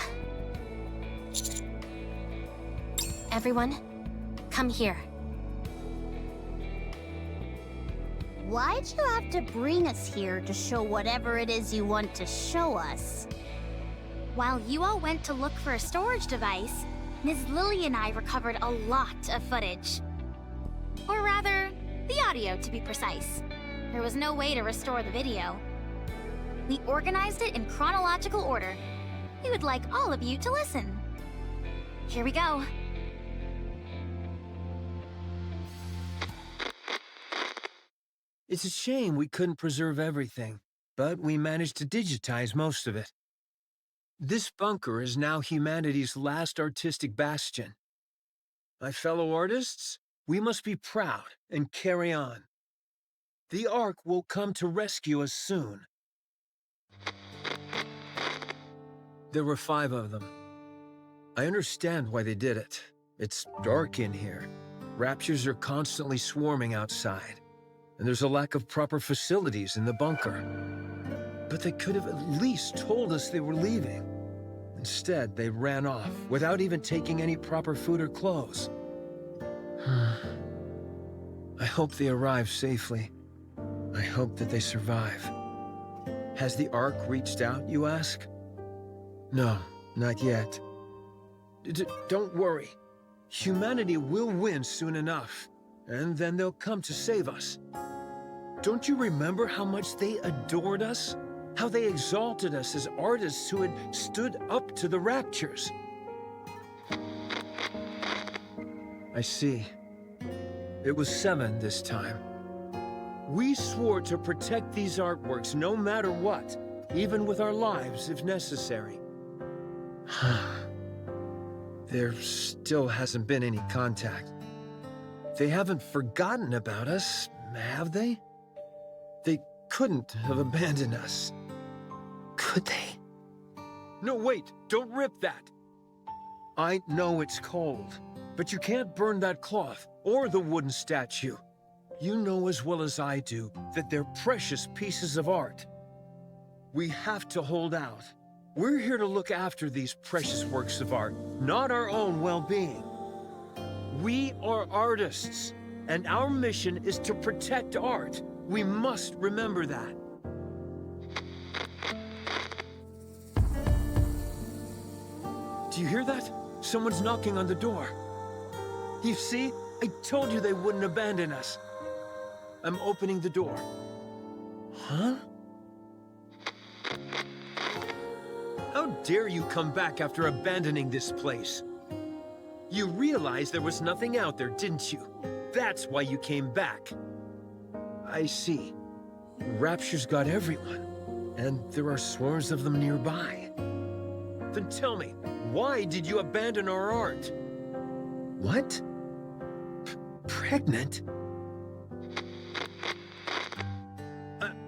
Everyone, come here. Why'd you have to bring us here to show whatever it is you want to show us? While you all went to look for a storage device, Ms. Lily and I recovered a lot of footage. Or rather, the audio to be precise. There was no way to restore the video. We organized it in chronological order. We would like all of you to listen. Here we go. It's a shame we couldn't preserve everything, but we managed to digitize most of it. This bunker is now humanity's last artistic bastion. My fellow artists, we must be proud and carry on. The Ark will come to rescue us soon. There were 5 of them. I understand why they did it. It's dark in here. Raptures are constantly swarming outside, and there's a lack of proper facilities in the bunker. But they could have at least told us they were leaving. Instead, they ran off without even taking any proper food or clothes. I hope they arrive safely. I hope that they survive. Has the Ark reached out, you ask? No, not yet. Don't worry. Humanity will win soon enough, and then they'll come to save us. Don't you remember how much they adored us? How they exalted us as artists who had stood up to the Raptures? I see. It was 7 this time. We swore to protect these artworks no matter what, even with our lives if necessary. There still hasn't been any contact. They haven't forgotten about us, have they? They couldn't have abandoned us. Could they? No, wait! Don't rip that! I know it's cold, but you can't burn that cloth or the wooden statue. You know as well as I do that they're precious pieces of art. We have to hold out. We're here to look after these precious works of art, not our own well-being. We are artists, and our mission is to protect art. We must remember that. Do you hear that? Someone's knocking on the door. You see? I told you they wouldn't abandon us. I'm opening the door. Huh? How dare you come back after abandoning this place? You realized there was nothing out there, didn't you? That's why you came back. I see. Rapture's got everyone, and there are swarms of them nearby. Then tell me, why did you abandon our art? What? Pregnant?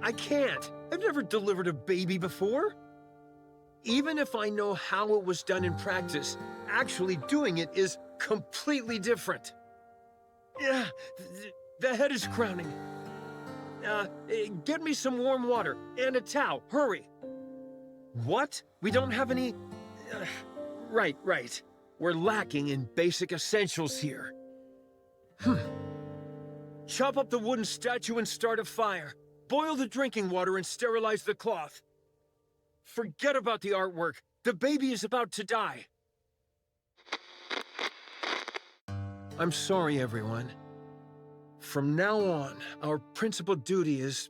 I can't. I've never delivered a baby before. Even if I know how it was done in practice, actually doing it is completely different. Yeah, the head is crowning. Get me some warm water and a towel, hurry. What? We don't have any... Right. We're lacking in basic essentials here. Chop up the wooden statue and start a fire. Boil the drinking water and sterilize the cloth. Forget about the artwork. The baby is about to die. I'm sorry, everyone. From now on, our principal duty is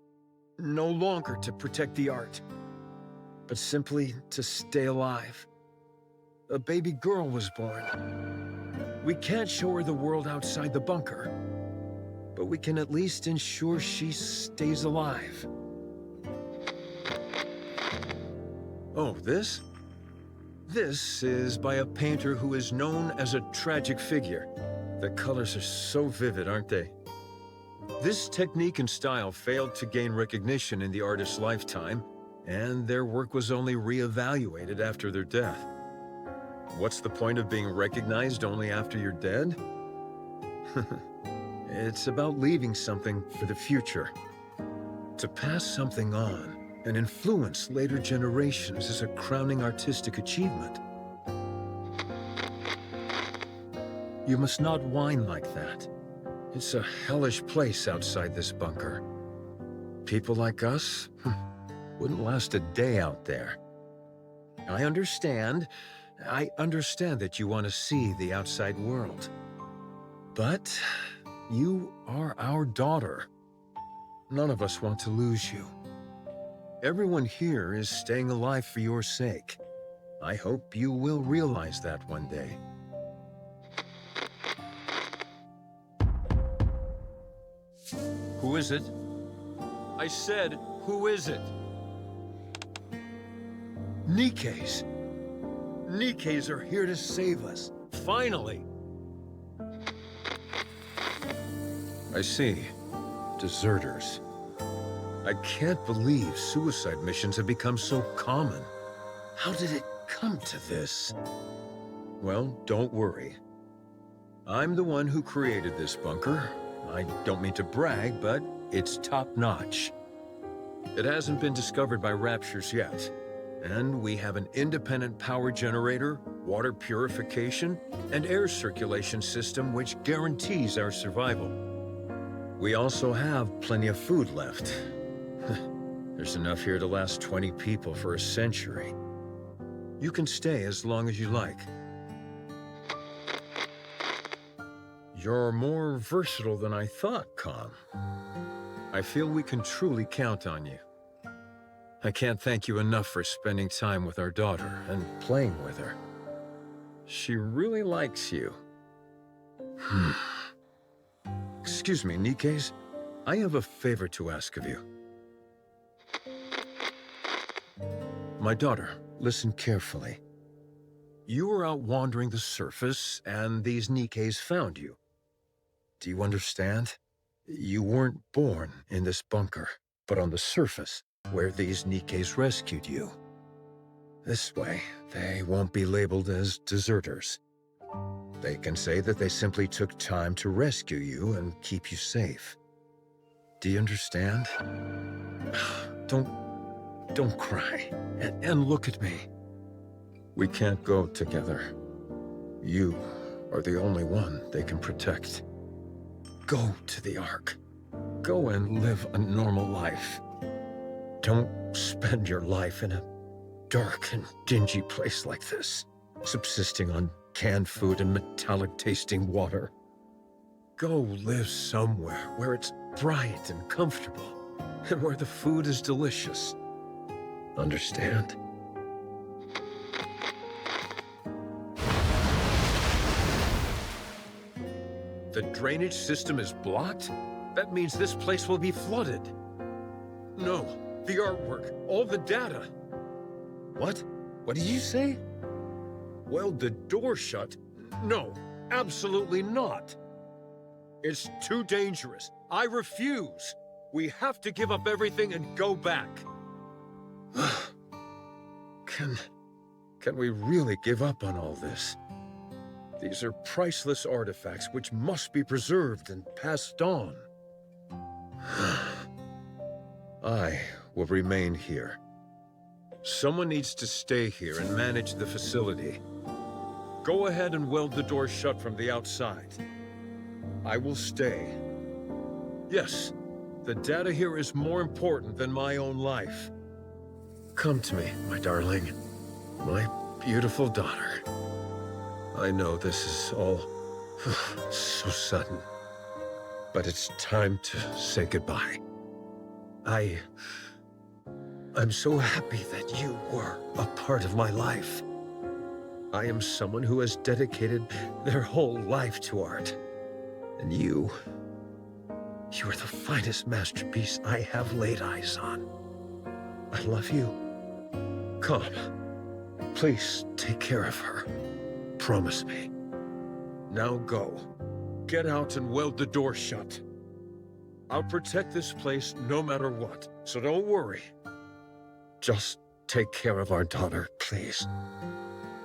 no longer to protect the art, but simply to stay alive. A baby girl was born. We can't show her the world outside the bunker, but we can at least ensure she stays alive. Oh, this? This is by a painter who is known as a tragic figure. The colors are so vivid, aren't they? This technique and style failed to gain recognition in the artist's lifetime, and their work was only re-evaluated after their death. What's the point of being recognized only after you're dead? It's about leaving something for the future. To pass something on and influence later generations is a crowning artistic achievement. You must not whine like that. It's a hellish place outside this bunker. People like us wouldn't last a day out there. I understand that you want to see the outside world. But you are our daughter. None of us want to lose you. Everyone here is staying alive for your sake. I hope you will realize that one day. Who is it? I said, who is it? Nikke's. Nikke's are here to save us. Finally. I see. Deserters. I can't believe suicide missions have become so common. How did it come to this? Well, don't worry. I'm the one who created this bunker. I don't mean to brag, but it's top-notch. It hasn't been discovered by Raptures yet, and we have an independent power generator, water purification, and air circulation system which guarantees our survival. We also have plenty of food left. There's enough here to last 20 people for a century. You can stay as long as you like. You're more versatile than I thought, Com. I feel we can truly count on you. I can't thank you enough for spending time with our daughter and playing with her. She really likes you. Excuse me, Nikke's. I have a favor to ask of you. My daughter, listen carefully. You were out wandering the surface, and these Nikke's found you. Do you understand? You weren't born in this bunker, but on the surface, where these Nikke's rescued you. This way, they won't be labeled as deserters. They can say that they simply took time to rescue you and keep you safe. Do you understand? Don't cry, and look at me. We can't go together. You are the only one they can protect. Go to the Ark. Go and live a normal life. Don't spend your life in a dark and dingy place like this, subsisting on canned food and metallic-tasting water. Go live somewhere where it's bright and comfortable, and where the food is delicious. Understand? The drainage system is blocked? That means this place will be flooded. No, the artwork, all the data. What? What did you say? Weld the door shut? No, absolutely not. It's too dangerous. I refuse. We have to give up everything and go back. Can we really give up on all this? These are priceless artifacts which must be preserved and passed on. I will remain here. Someone needs to stay here and manage the facility. Go ahead and weld the door shut from the outside. I will stay. Yes, the data here is more important than my own life. Come to me, my darling. My beautiful daughter. I know this is all so sudden, but it's time to say goodbye. I'm so happy that you were a part of my life. I am someone who has dedicated their whole life to art. And you are the finest masterpiece I have laid eyes on. I love you. Come, please take care of her. Promise me. Now go. Get out and weld the door shut. I'll protect this place no matter what, so don't worry. Just take care of our daughter, please.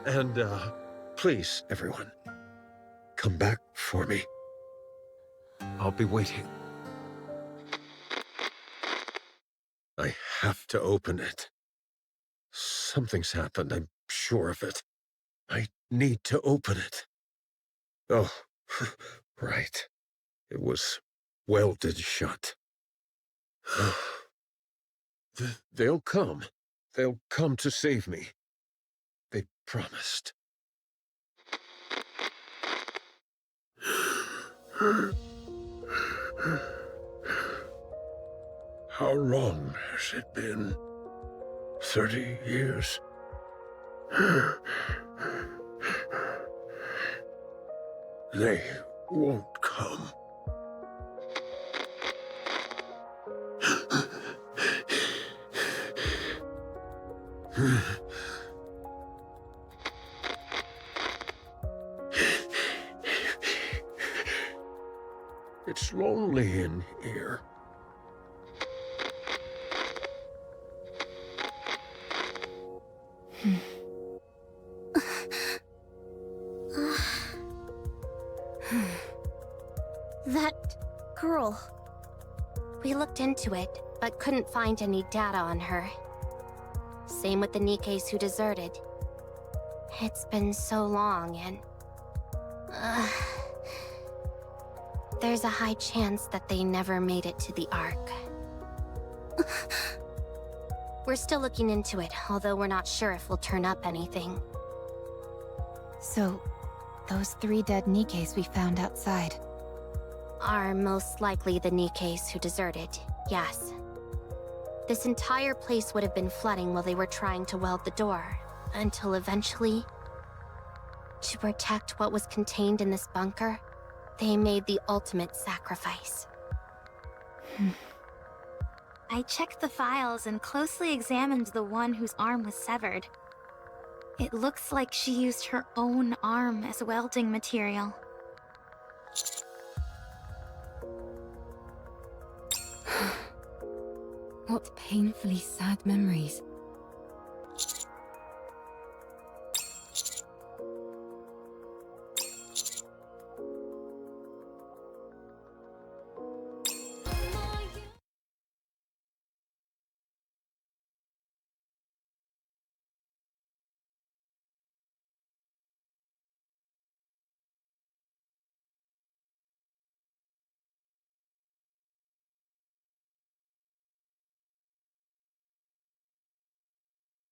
And, please, everyone, come back for me. I'll be waiting. I have to open it. Something's happened, I'm sure of it. I need to open it. Oh, right. It was welded shut. They'll come. They'll come to save me. They promised. How long has it been? 30 years? They won't come. It's lonely in here. That girl. We looked into it, but couldn't find any data on her. Same with the Nikkes who deserted. It's been so long and... there's a high chance that they never made it to the Ark. We're still looking into it, although we're not sure if we'll turn up anything. So, those 3 dead Nikkes we found outside are most likely the Nikkes who deserted, yes. This entire place would have been flooding while they were trying to weld the door, until eventually, to protect what was contained in this bunker, they made the ultimate sacrifice. I checked the files and closely examined the one whose arm was severed. It looks like she used her own arm as welding material. What painfully sad memories.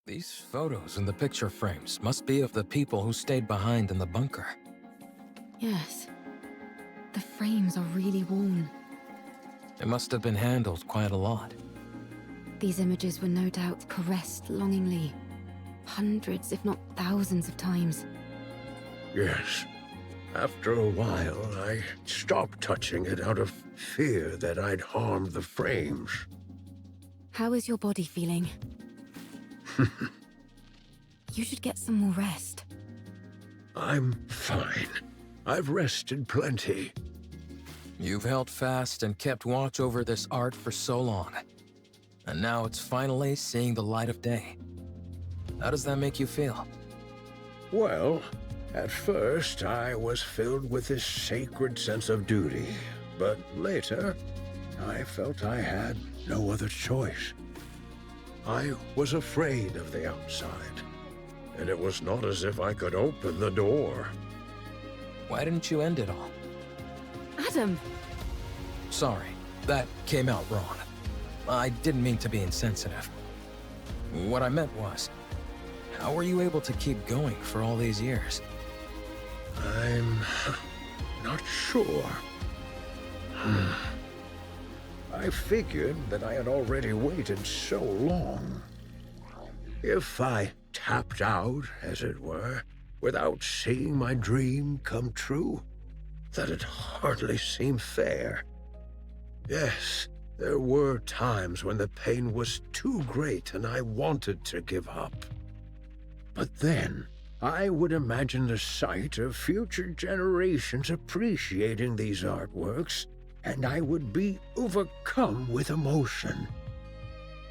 These photos in the picture frames must be of the people who stayed behind in the bunker. Yes. The frames are really worn. It must have been handled quite a lot. These images were no doubt caressed longingly. Hundreds, if not thousands of times. Yes. After a while, I stopped touching it out of fear that I'd harmed the frames. How is your body feeling? You should get some more rest. I'm fine. I've rested plenty. You've held fast and kept watch over this art for so long. And now it's finally seeing the light of day. How does that make you feel? Well, at first I was filled with this sacred sense of duty, but later I felt I had no other choice. I was afraid of the outside, and it was not as if I could open the door. Why didn't you end it all? Adam! Sorry, that came out wrong. I didn't mean to be insensitive. What I meant was, how were you able to keep going for all these years? I'm not sure. I figured that I had already waited so long. If I tapped out, as it were, without seeing my dream come true, that'd hardly seem fair. Yes, there were times when the pain was too great and I wanted to give up. But then, I would imagine the sight of future generations appreciating these artworks, and I would be overcome with emotion.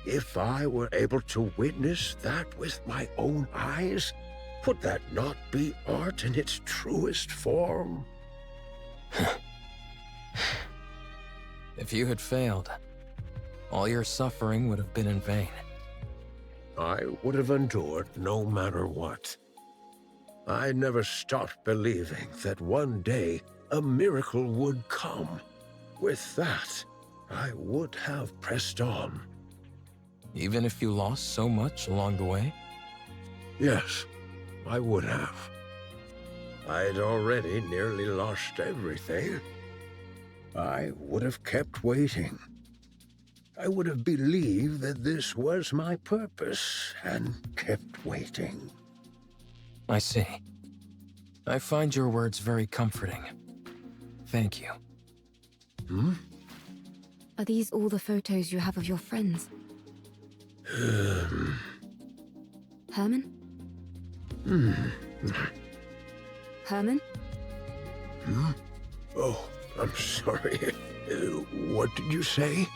If I were able to witness that with my own eyes, would that not be art in its truest form? If you had failed, all your suffering would have been in vain. I would have endured no matter what. I never stopped believing that one day a miracle would come. With that, I would have pressed on. Even if you lost so much along the way? Yes, I would have. I'd already nearly lost everything. I would have kept waiting. I would have believed that this was my purpose and kept waiting. I see. I find your words very comforting. Thank you. Are these all the photos you have of your friends? Herman? Herman? Oh, I'm sorry. What did you say?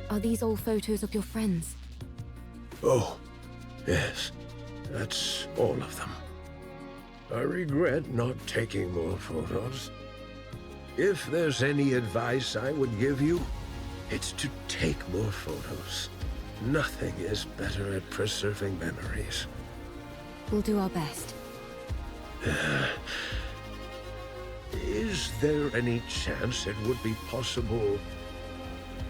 Are these all photos of your friends? Oh, yes. That's all of them. I regret not taking more photos. If there's any advice I would give you, it's to take more photos. Nothing is better at preserving memories. We'll do our best. Is there any chance it would be possible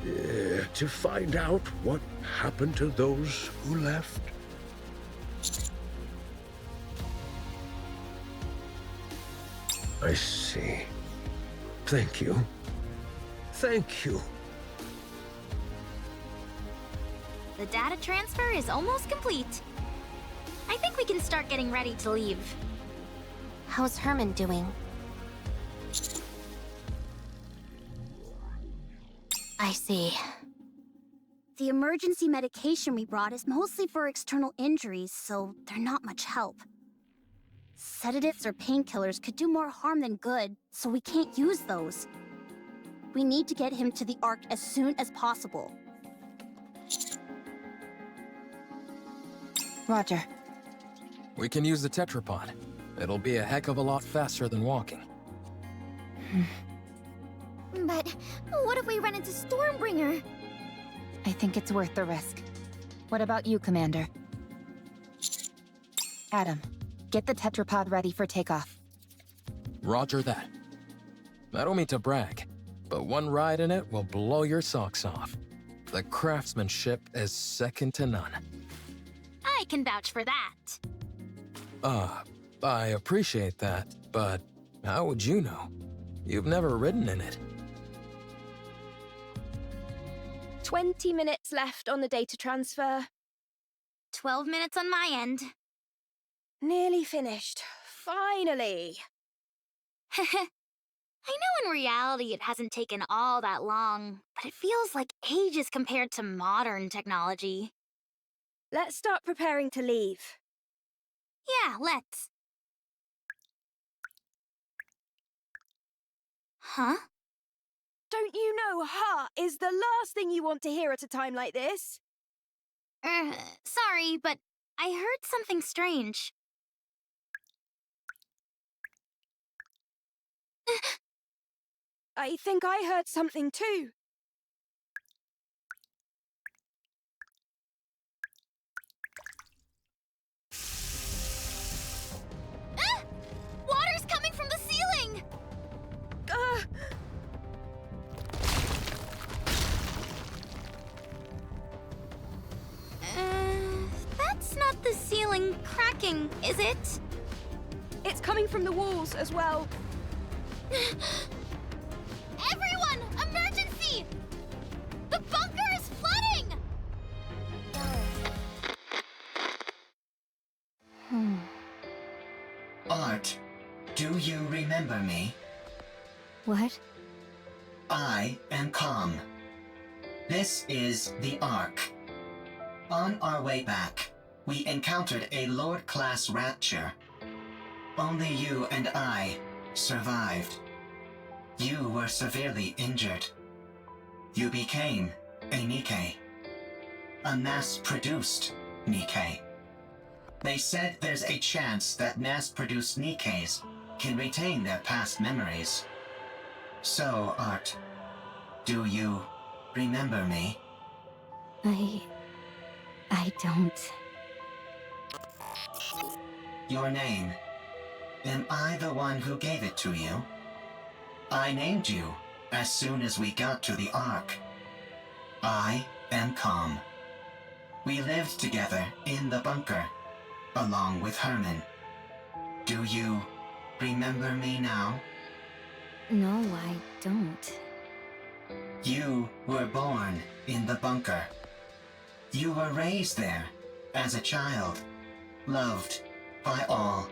to find out what happened to those who left? I see. Thank you. Thank you. The data transfer is almost complete. I think we can start getting ready to leave. How's Herman doing? I see. The emergency medication we brought is mostly for external injuries, so they're not much help. Sedatives or painkillers could do more harm than good, so we can't use those. We need to get him to the Ark as soon as possible. Roger. We can use the tetrapod. It'll be a heck of a lot faster than walking. But what if we run into Stormbringer? I think it's worth the risk. What about you, Commander? Adam, get the tetrapod ready for takeoff. Roger that. I don't mean to brag, but one ride in it will blow your socks off. The craftsmanship is second to none. I can vouch for that. I appreciate that, but how would you know? You've never ridden in it. 20 minutes left on the data transfer. 12 minutes on my end. Nearly finished. Finally. I know in reality it hasn't taken all that long, but it feels like ages compared to modern technology. Let's start preparing to leave. Yeah, let's. Huh? Don't you know "ha" is the last thing you want to hear at a time like this? Sorry, but I heard something strange. I think I heard something too. Ah! Water's coming from the ceiling! That's not the ceiling cracking, is it? It's coming from the walls as well. Everyone! Emergency! The bunker is flooding! Art, do you remember me? What? I am Calm. This is the Ark. On our way back, we encountered a Lord-class rapture. Only you and I survived. You were severely injured. You became a Nikke. A mass-produced Nikke. They said there's a chance that mass-produced Nikkes can retain their past memories. So, Art, do you remember me? I don't. Your name. Am I the one who gave it to you? I named you as soon as we got to the Ark. I am Calm. We lived together in the bunker, along with Herman. Do you remember me now? No, I don't. You were born in the bunker. You were raised there as a child, loved by all.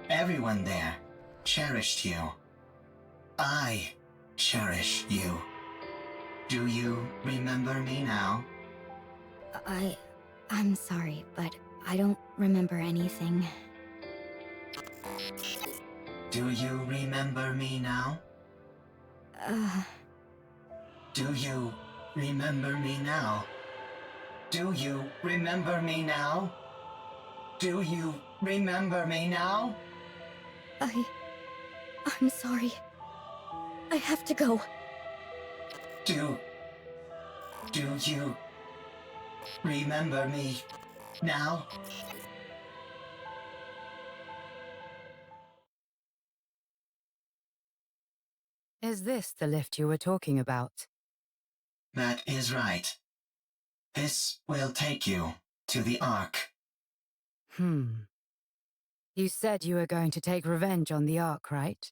Everyone there cherished you. I cherish you. Do you remember me now? I'm sorry, but I don't remember anything. Do you remember me now? Do you remember me now? Do you remember me now? Do you remember me now? I'm sorry. I have to go. Do you remember me now? Is this the lift you were talking about? That is right. This will take you to the Ark. You said you were going to take revenge on the Ark, right?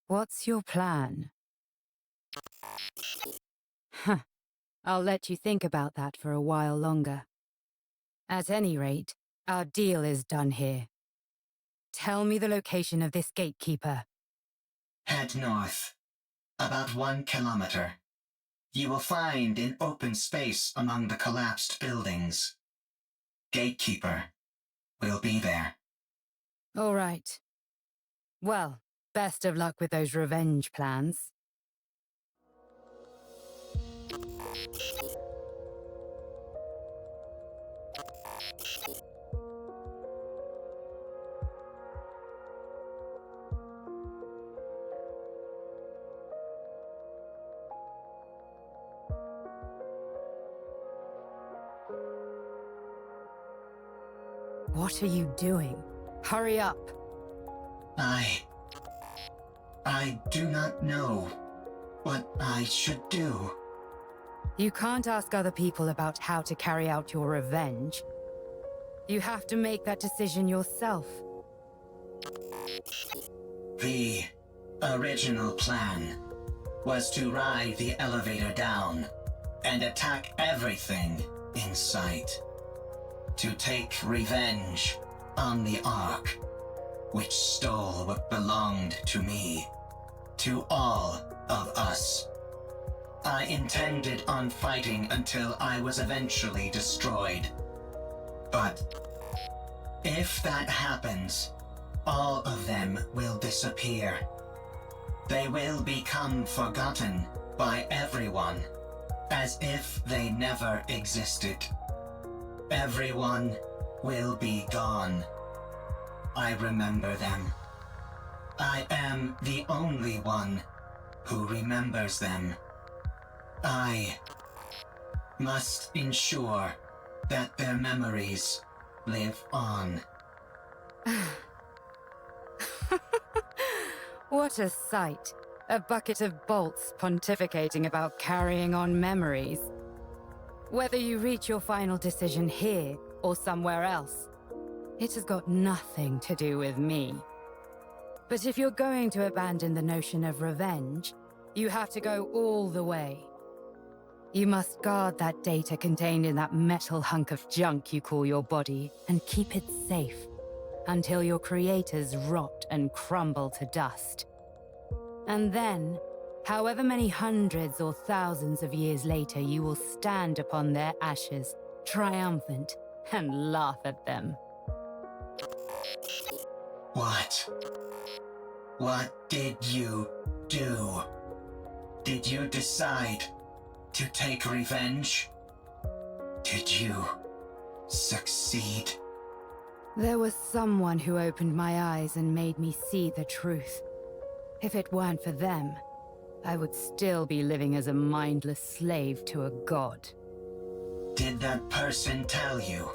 What's your plan? Huh. I'll let you think about that for a while longer. At any rate, our deal is done here. Tell me the location of this gatekeeper. Head north. About 1 kilometer. You will find an open space among the collapsed buildings. Gatekeeper will be there. All right. Well, best of luck with those revenge plans. What are you doing? Hurry up! I do not know what I should do. You can't ask other people about how to carry out your revenge. You have to make that decision yourself. The original plan was to ride the elevator down and attack everything in sight. To take revenge on the Ark, which stole what belonged to me, to all of us. I intended on fighting until I was eventually destroyed. But if that happens, all of them will disappear. They will become forgotten by everyone, as if they never existed. Everyone will be gone. I remember them. I am the only one who remembers them. I must ensure that their memories live on. What a sight. A bucket of bolts pontificating about carrying on memories. Whether you reach your final decision here or somewhere else, it has got nothing to do with me. But if you're going to abandon the notion of revenge, you have to go all the way. You must guard that data contained in that metal hunk of junk you call your body and keep it safe until your creators rot and crumble to dust. And then, however many hundreds or thousands of years later, you will stand upon their ashes, triumphant, and laugh at them. What did you do? Did you decide to take revenge? Did you succeed? There was someone who opened my eyes and made me see the truth. If it weren't for them, I would still be living as a mindless slave to a god. Did that person tell you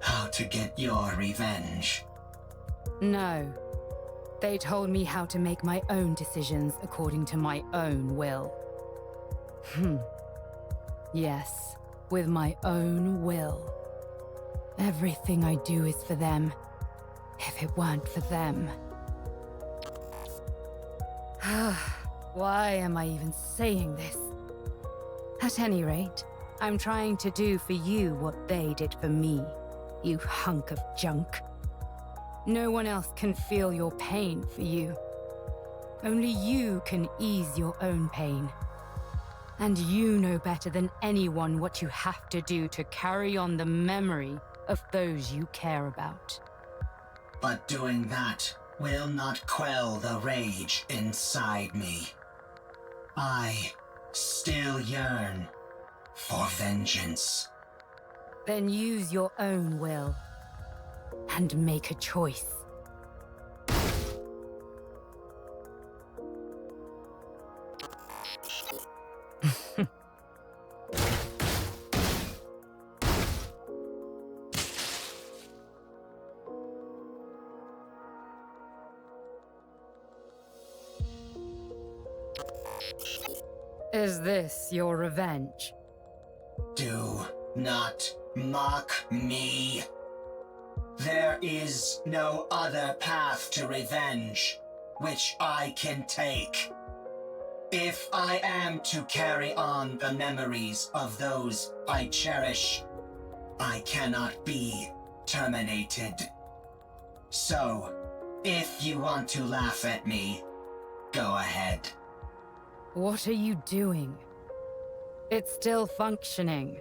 how to get your revenge? No. They told me how to make my own decisions according to my own will. Yes, with my own will. Everything I do is for them. If it weren't for them... Why am I even saying this? At any rate, I'm trying to do for you what they did for me, you hunk of junk. No one else can feel your pain for you. Only you can ease your own pain. And you know better than anyone what you have to do to carry on the memory of those you care about. But doing that will not quell the rage inside me. I still yearn for vengeance. Then use your own will and make a choice. Is this your revenge? Do not mock me. There is no other path to revenge which I can take. If I am to carry on the memories of those I cherish, I cannot be terminated. So, if you want to laugh at me, go ahead. What are you doing? It's still functioning.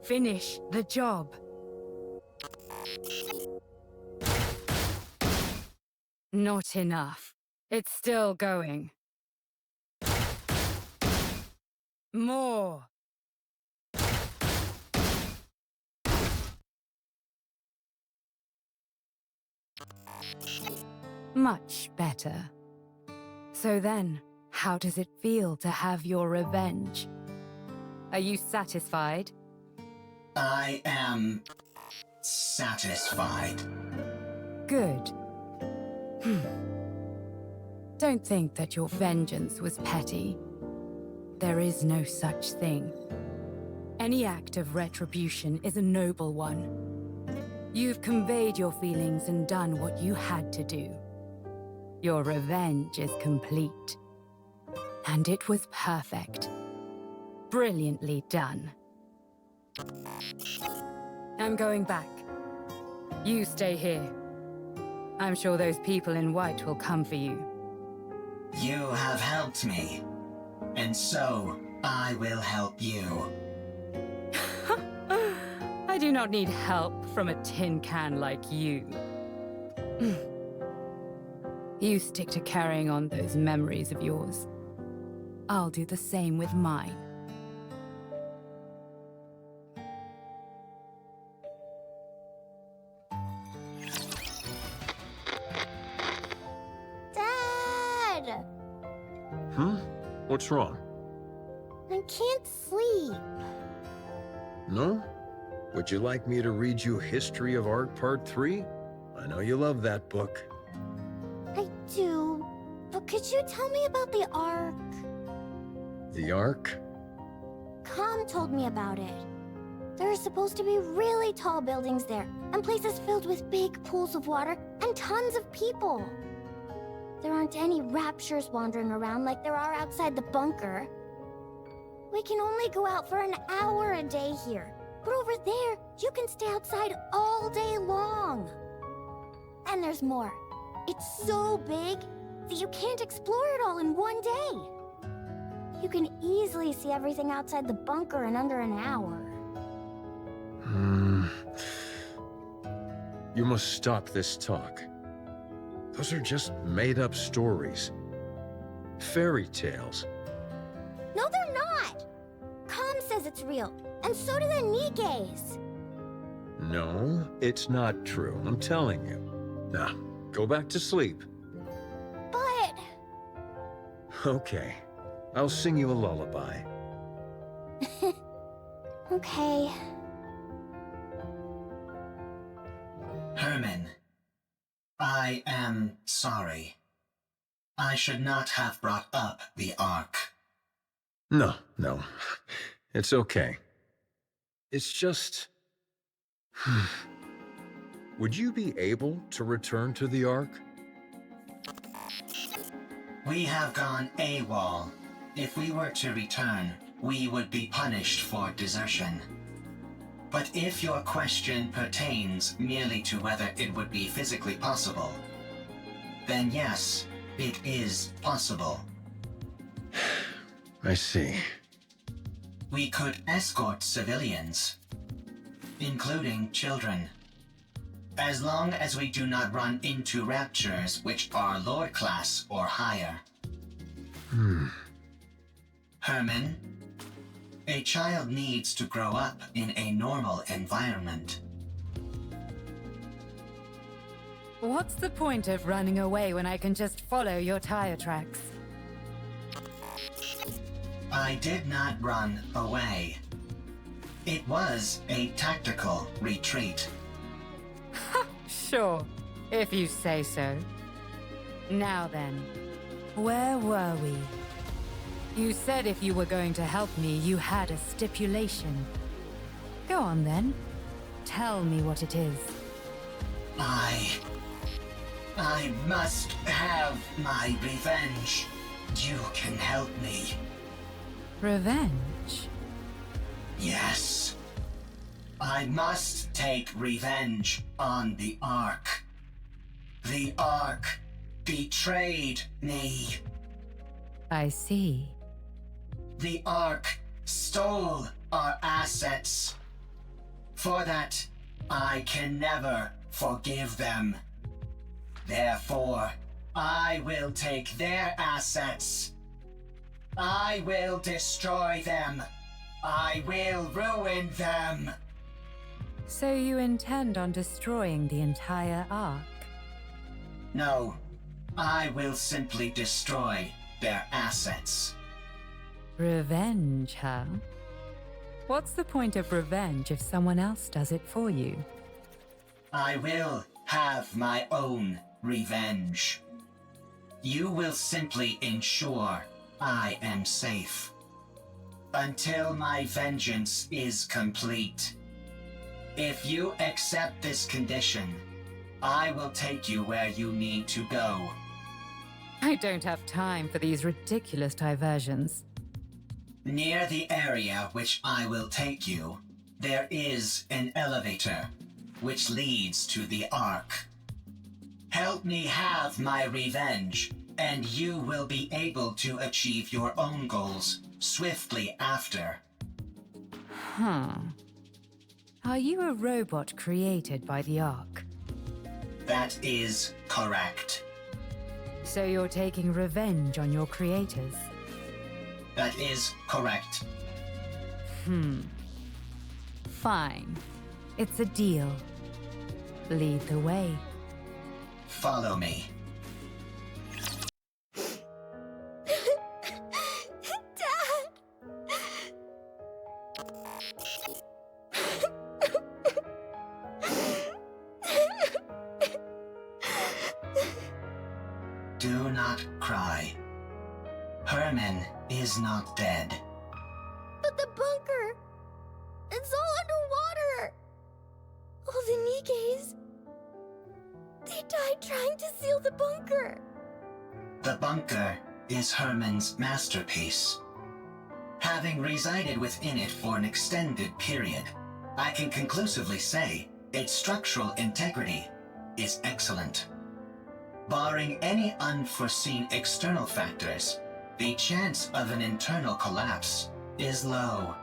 Finish the job. Not enough. It's still going. More. Much better. So then, how does it feel to have your revenge? Are you satisfied? I am satisfied. Good. Don't think that your vengeance was petty. There is no such thing. Any act of retribution is a noble one. You've conveyed your feelings and done what you had to do. Your revenge is complete. And it was perfect. Brilliantly done. I'm going back. You stay here. I'm sure those people in white will come for you. You have helped me, and so I will help you. I do not need help from a tin can like you. You stick to carrying on those memories of yours. I'll do the same with mine. Dad! What's wrong? I can't sleep. No? Would you like me to read you History of Art Part 3? I know you love that book. I do, but could you tell me about the Ark? The Ark? Com told me about it. There are supposed to be really tall buildings there, and places filled with big pools of water, and tons of people. There aren't any raptures wandering around like there are outside the bunker. We can only go out for an hour a day here, but over there, you can stay outside all day long. And there's more. It's so big that you can't explore it all in one day. You can easily see everything outside the bunker in under an hour. You must stop this talk. Those are just made-up stories. Fairy tales. No, they're not! Com says it's real, and so do the Nikkes. No, it's not true. I'm telling you. Now, go back to sleep. But... Okay. I'll sing you a lullaby. Okay. Herman, I am sorry. I should not have brought up the Ark. No. It's okay. It's just... Would you be able to return to the Ark? We have gone AWOL. If we were to return, we would be punished for desertion. But if your question pertains merely to whether it would be physically possible, then yes, it is possible. I see. We could escort civilians, including children. As long as we do not run into raptures which are Lord class or higher. Herman, a child needs to grow up in a normal environment. What's the point of running away when I can just follow your tire tracks? I did not run away. It was a tactical retreat. Sure, if you say so. Now then, where were we? You said if you were going to help me, you had a stipulation. Go on then. Tell me what it is. I must have my revenge. You can help me. Revenge? Yes. I must take revenge on the Ark. The Ark betrayed me. I see. The Ark stole our assets. For that, I can never forgive them. Therefore, I will take their assets. I will destroy them. I will ruin them. So you intend on destroying the entire Ark? No, I will simply destroy their assets. Revenge, huh? What's the point of revenge if someone else does it for you? I will have my own revenge. You will simply ensure I am safe. Until my vengeance is complete. If you accept this condition, I will take you where you need to go. I don't have time for these ridiculous diversions. Near the area which I will take you, there is an elevator, which leads to the Ark. Help me have my revenge, and you will be able to achieve your own goals swiftly after. Are you a robot created by the Ark? That is correct. So you're taking revenge on your creators? That is correct. Fine. It's a deal. Lead the way. Follow me. Do not cry. Herman is not dead. But the bunker! It's all underwater! All the Nikkes... They died trying to seal the bunker! The bunker is Herman's masterpiece. Having resided within it for an extended period, I can conclusively say its structural integrity is excellent. Barring any unforeseen external factors, the chance of an internal collapse is low.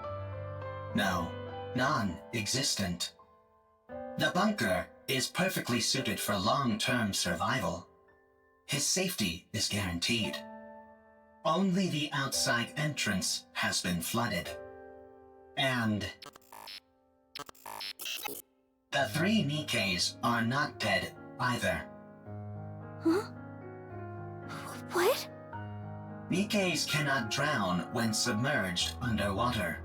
No, non-existent. The bunker is perfectly suited for long-term survival. His safety is guaranteed. Only the outside entrance has been flooded. And the 3 Nikkes are not dead either. Huh? What? Nikkes cannot drown when submerged underwater.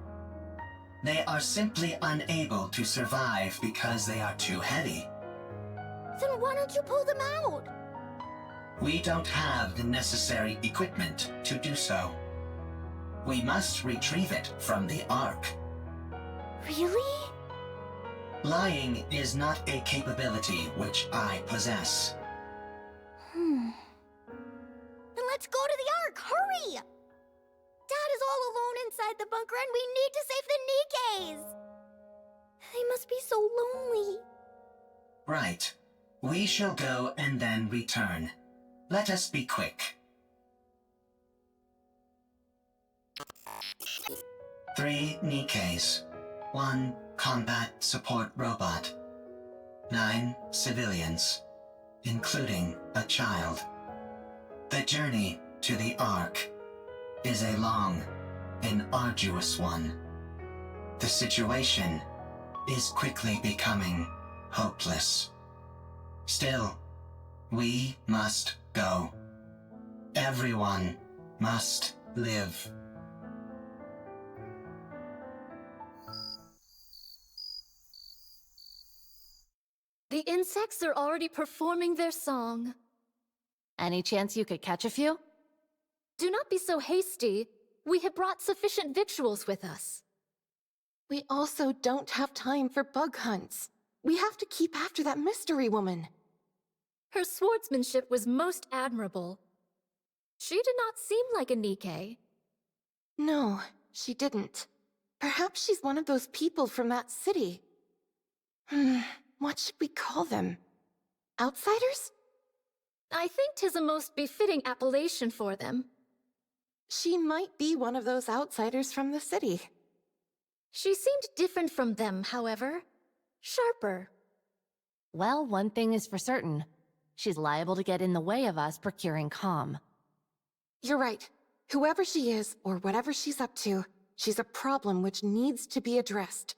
They are simply unable to survive because they are too heavy. Then why don't you pull them out? We don't have the necessary equipment to do so. We must retrieve it from the Ark. Really? Lying is not a capability which I possess. Then let's go to the Ark! Hurry! Dad is all alone inside the bunker and we need to save the Nikkes! They must be so lonely. Right. We shall go and then return. Let us be quick. 3 Nikkes. 1 combat support robot. 9 civilians, including a child. The journey to the Ark is a long and arduous one. The situation is quickly becoming hopeless. Still, we must go. Everyone must live. The insects are already performing their song. Any chance you could catch a few? Do not be so hasty. We have brought sufficient victuals with us. We also don't have time for bug hunts. We have to keep after that mystery woman. Her swordsmanship was most admirable. She did not seem like a Nikke. No, she didn't. Perhaps she's one of those people from that city. What should we call them? Outsiders? I think 'tis a most befitting appellation for them. She might be one of those outsiders from the city. She seemed different from them, however. Sharper. Well, one thing is for certain. She's liable to get in the way of us procuring calm. You're right. Whoever she is, or whatever she's up to, she's a problem which needs to be addressed.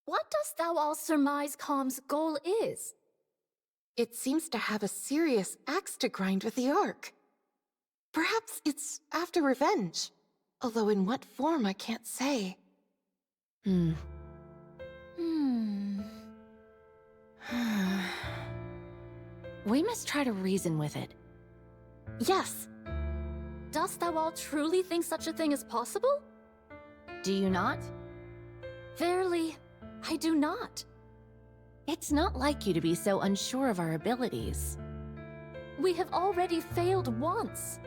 What dost thou all surmise Calm's goal is? It seems to have a serious axe to grind with the Ark. Perhaps it's after revenge, although in what form I can't say. We must try to reason with it. Yes. Dost thou all truly think such a thing is possible? Do you not? Verily, I do not. It's not like you to be so unsure of our abilities. We have already failed once.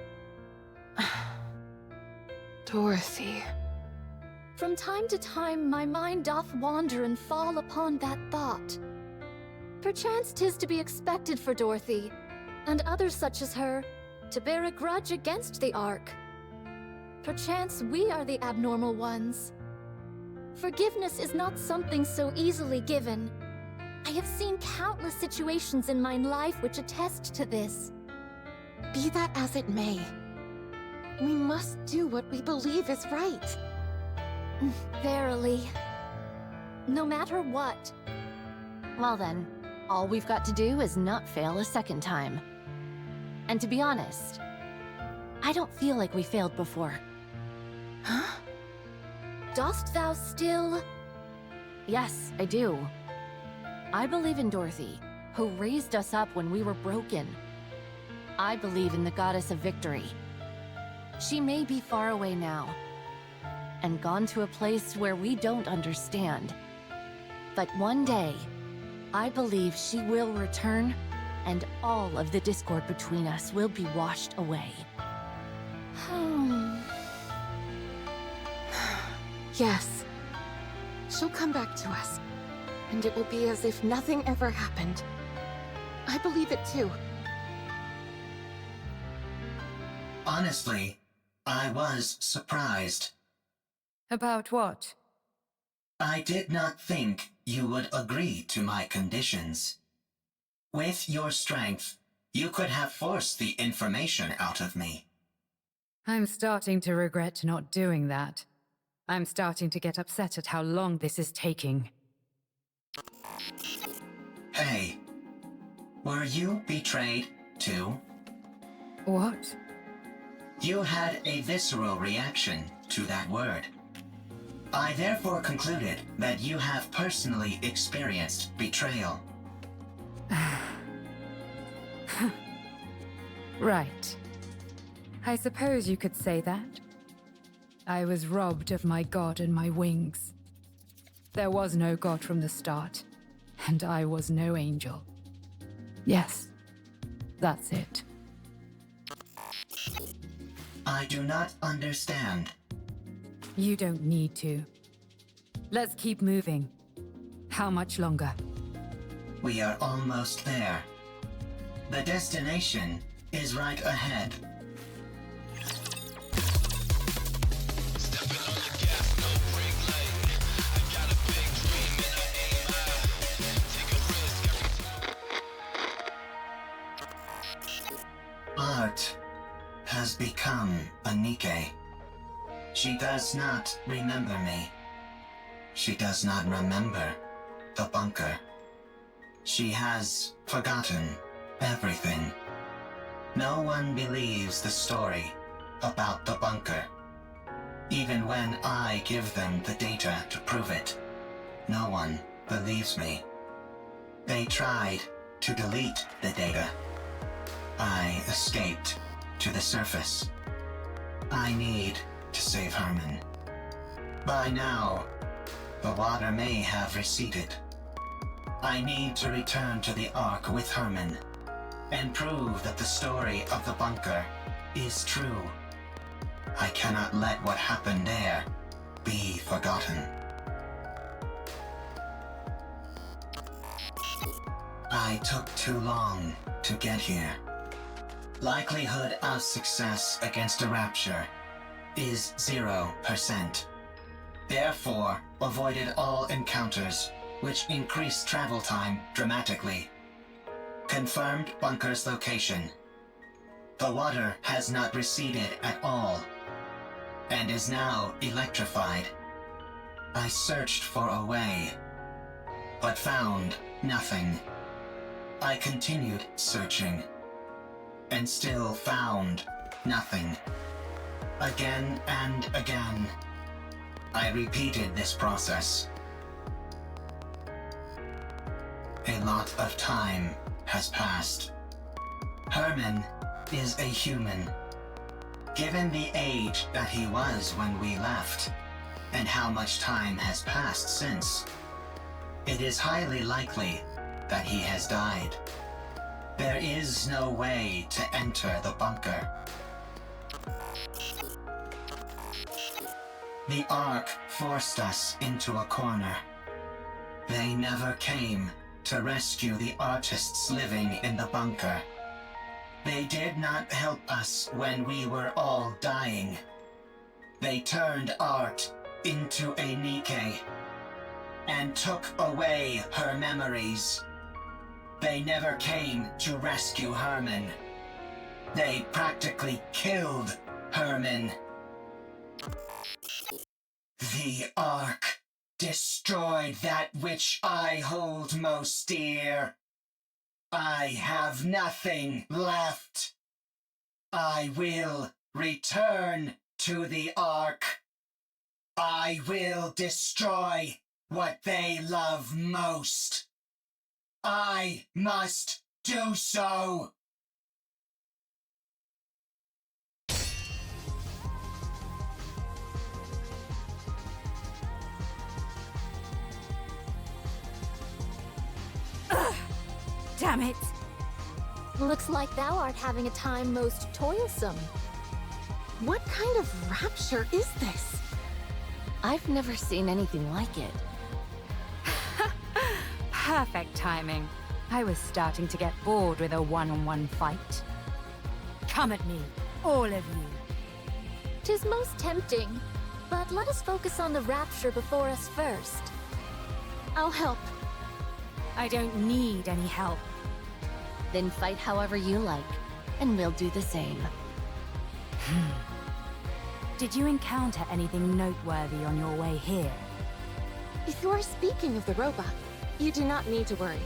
Dorothy. From time to time, my mind doth wander and fall upon that thought. Perchance 'tis to be expected for Dorothy, and others such as her, to bear a grudge against the Ark. Perchance we are the abnormal ones. Forgiveness is not something so easily given. I have seen countless situations in my life which attest to this. Be that as it may, we must do what we believe is right. Verily. No matter what. Well then, all we've got to do is not fail a second time. And to be honest, I don't feel like we failed before. Huh? Dost thou still? Yes, I do. I believe in Dorothy, who raised us up when we were broken. I believe in the goddess of victory. She may be far away now, and gone to a place where we don't understand. But one day, I believe she will return, and all of the discord between us will be washed away. Yes. She'll come back to us, and it will be as if nothing ever happened. I believe it too. Honestly, I was surprised. About what? I did not think you would agree to my conditions. With your strength, you could have forced the information out of me. I'm starting to regret not doing that. I'm starting to get upset at how long this is taking. Hey, were you betrayed too? What? You had a visceral reaction to that word. I therefore concluded that you have personally experienced betrayal. Right. I suppose you could say that. I was robbed of my god and my wings. There was no god from the start, and I was no angel. Yes, that's it. I do not understand. You don't need to. Let's keep moving. How much longer? We are almost there. The destination is right ahead. Art has become a Nikke. She does not remember me. She does not remember the bunker. She has forgotten everything. No one believes the story about the bunker. Even when I give them the data to prove it, no one believes me. They tried to delete the data. I escaped to the surface. I need to save Herman. By now, the water may have receded. I need to return to the Ark with Herman and prove that the story of the bunker is true. I cannot let what happened there be forgotten. I took too long to get here. Likelihood of success against a rapture is 0%. Therefore, avoided all encounters, which increased travel time dramatically. Confirmed bunker's location. The water has not receded at all, and is now electrified. I searched for a way, but found nothing. I continued searching, and still found nothing. Again and again, I repeated this process. A lot of time has passed. Herman is a human. Given the age that he was when we left, and how much time has passed since, it is highly likely that he has died. There is no way to enter the bunker. The Ark forced us into a corner. They never came to rescue the artists living in the bunker. They did not help us when we were all dying. They turned art into a Nikke and took away her memories. They never came to rescue Herman. They practically killed Herman. The Ark destroyed that which I hold most dear. I have nothing left. I will return to the Ark. I will destroy what they love most. I must do so. Damn it! Looks like thou art having a time most toilsome. What kind of rapture is this? I've never seen anything like it. Perfect timing. I was starting to get bored with a one-on-one fight. Come at me, all of you. 'Tis most tempting, but let us focus on the rapture before us first. I'll help. I don't need any help. Then fight however you like, and we'll do the same. Did you encounter anything noteworthy on your way here? If you are speaking of the robot, you do not need to worry.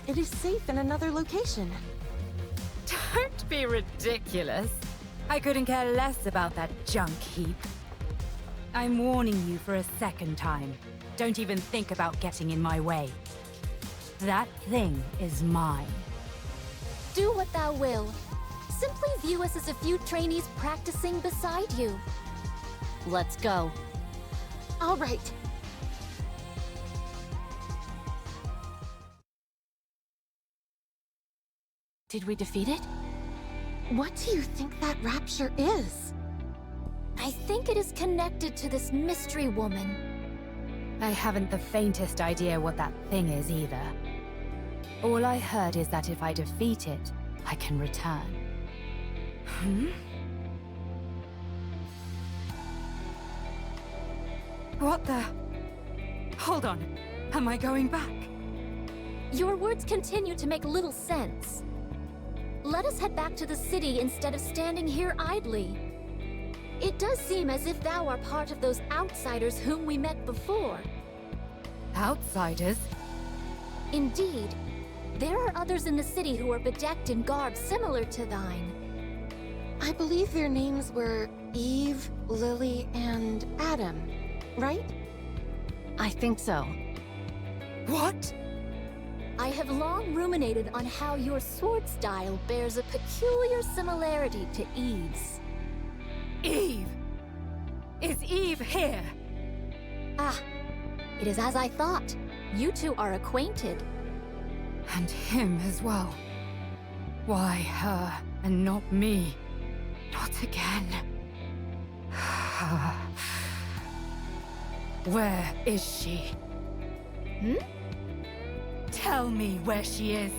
It is safe in another location. Don't be ridiculous. I couldn't care less about that junk heap. I'm warning you for a second time. Don't even think about getting in my way. That thing is mine. Do what thou will. Simply view us as a few trainees practicing beside you. Let's go. All right. Did we defeat it? What do you think that rapture is? I think it is connected to this mystery woman. I haven't the faintest idea what that thing is either. All I heard is that if I defeat it, I can return. What the? Hold on. Am I going back? Your words continue to make little sense. Let us head back to the city instead of standing here idly. It does seem as if thou art part of those outsiders whom we met before. Outsiders? Indeed. There are others in the city who are bedecked in garb similar to thine. I believe their names were Eve, Lily, and Adam, right? I think so. What? I have long ruminated on how your sword style bears a peculiar similarity to Eve's. Eve! Is Eve here? Ah, it is as I thought. You two are acquainted. And him as well. Why her and not me? Not again. Where is she? Tell me where she is.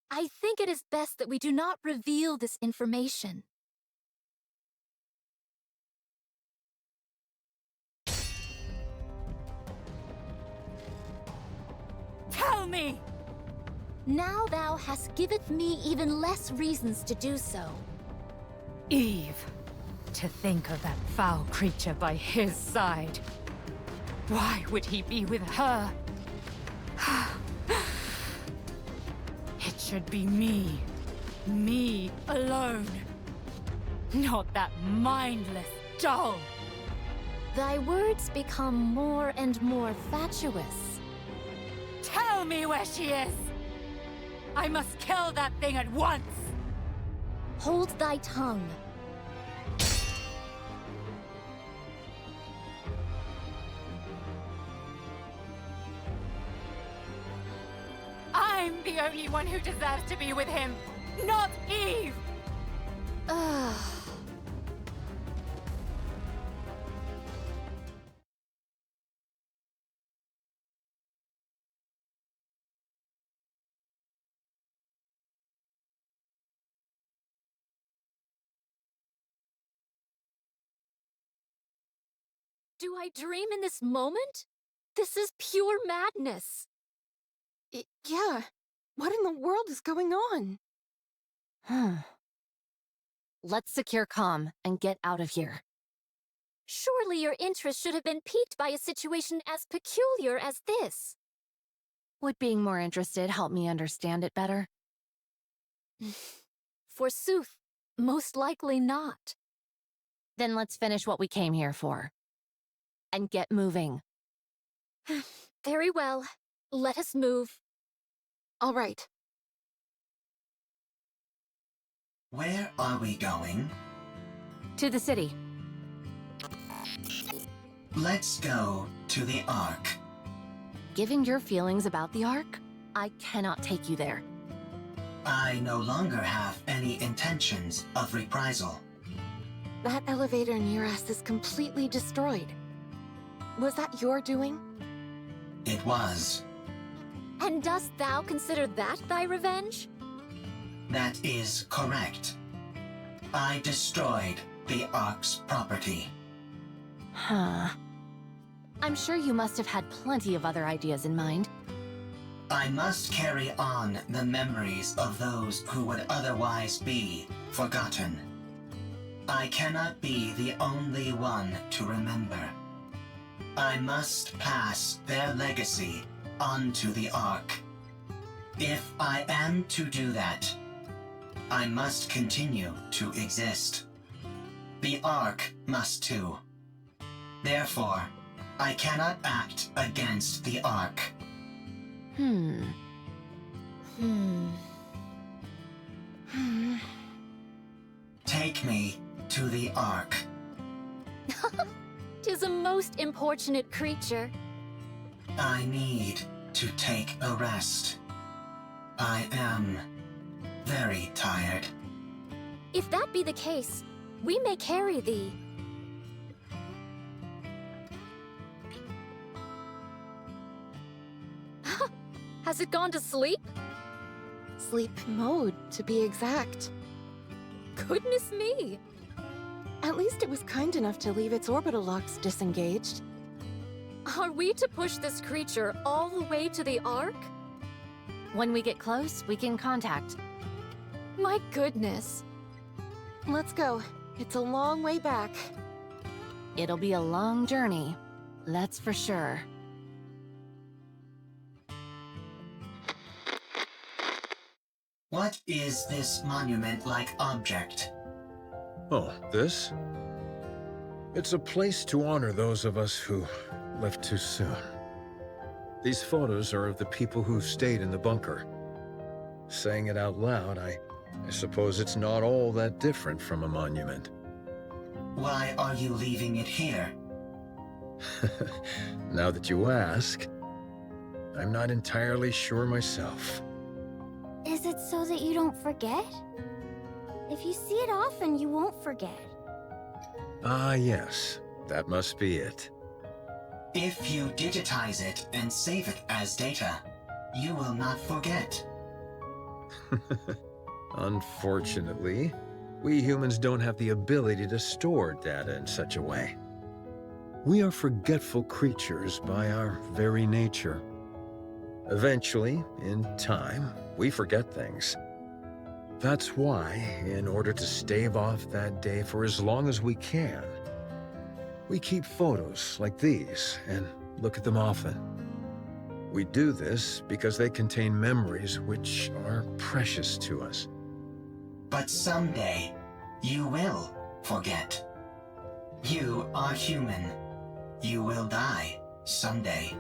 I think it is best that we do not reveal this information. Tell me! Now thou hast giveth me even less reasons to do so. Eve. To think of that foul creature by his side. Why would he be with her? It should be me. Me alone. Not that mindless doll. Thy words become more and more fatuous. Tell me where she is! I must kill that thing at once! Hold thy tongue. I'm the only one who deserves to be with him, not Eve! Do I dream in this moment? This is pure madness. Yeah. What in the world is going on? Let's secure comm and get out of here. Surely your interest should have been piqued by a situation as peculiar as this. Would being more interested help me understand it better? Forsooth, most likely not. Then let's finish what we came here for. And get moving. Very well. Let us move. All right. Where are we going? To the city. Let's go to the Ark. Given your feelings about the Ark, I cannot take you there. I no longer have any intentions of reprisal. That elevator near us is completely destroyed. Was that your doing? It was. And dost thou consider that thy revenge? That is correct. I destroyed the Ark's property. Huh. I'm sure you must have had plenty of other ideas in mind. I must carry on the memories of those who would otherwise be forgotten. I cannot be the only one to remember. I must pass their legacy onto the Ark. If I am to do that, I must continue to exist. The Ark must too. Therefore, I cannot act against the Ark. Take me to the Ark. 'Tis a most importunate creature. I need to take a rest. I am very tired. If that be the case, we may carry thee. Has it gone to sleep? Sleep mode, to be exact. Goodness me! At least it was kind enough to leave its orbital locks disengaged. Are we to push this creature all the way to the Ark? When we get close, we can contact. My goodness. Let's go. It's a long way back. It'll be a long journey, that's for sure. What is this monument-like object? Oh, this? It's a place to honor those of us who left too soon. These photos are of the people who stayed in the bunker. Saying it out loud, I suppose it's not all that different from a monument. Why are you leaving it here? Now that you ask, I'm not entirely sure myself. Is it so that you don't forget? If you see it often, you won't forget. Ah, yes. That must be it. If you digitize it and save it as data, you will not forget. Unfortunately, we humans don't have the ability to store data in such a way. We are forgetful creatures by our very nature. Eventually, in time, we forget things. That's why, in order to stave off that day for as long as we can, we keep photos like these and look at them often. We do this because they contain memories which are precious to us. But someday, you will forget. You are human. You will die someday.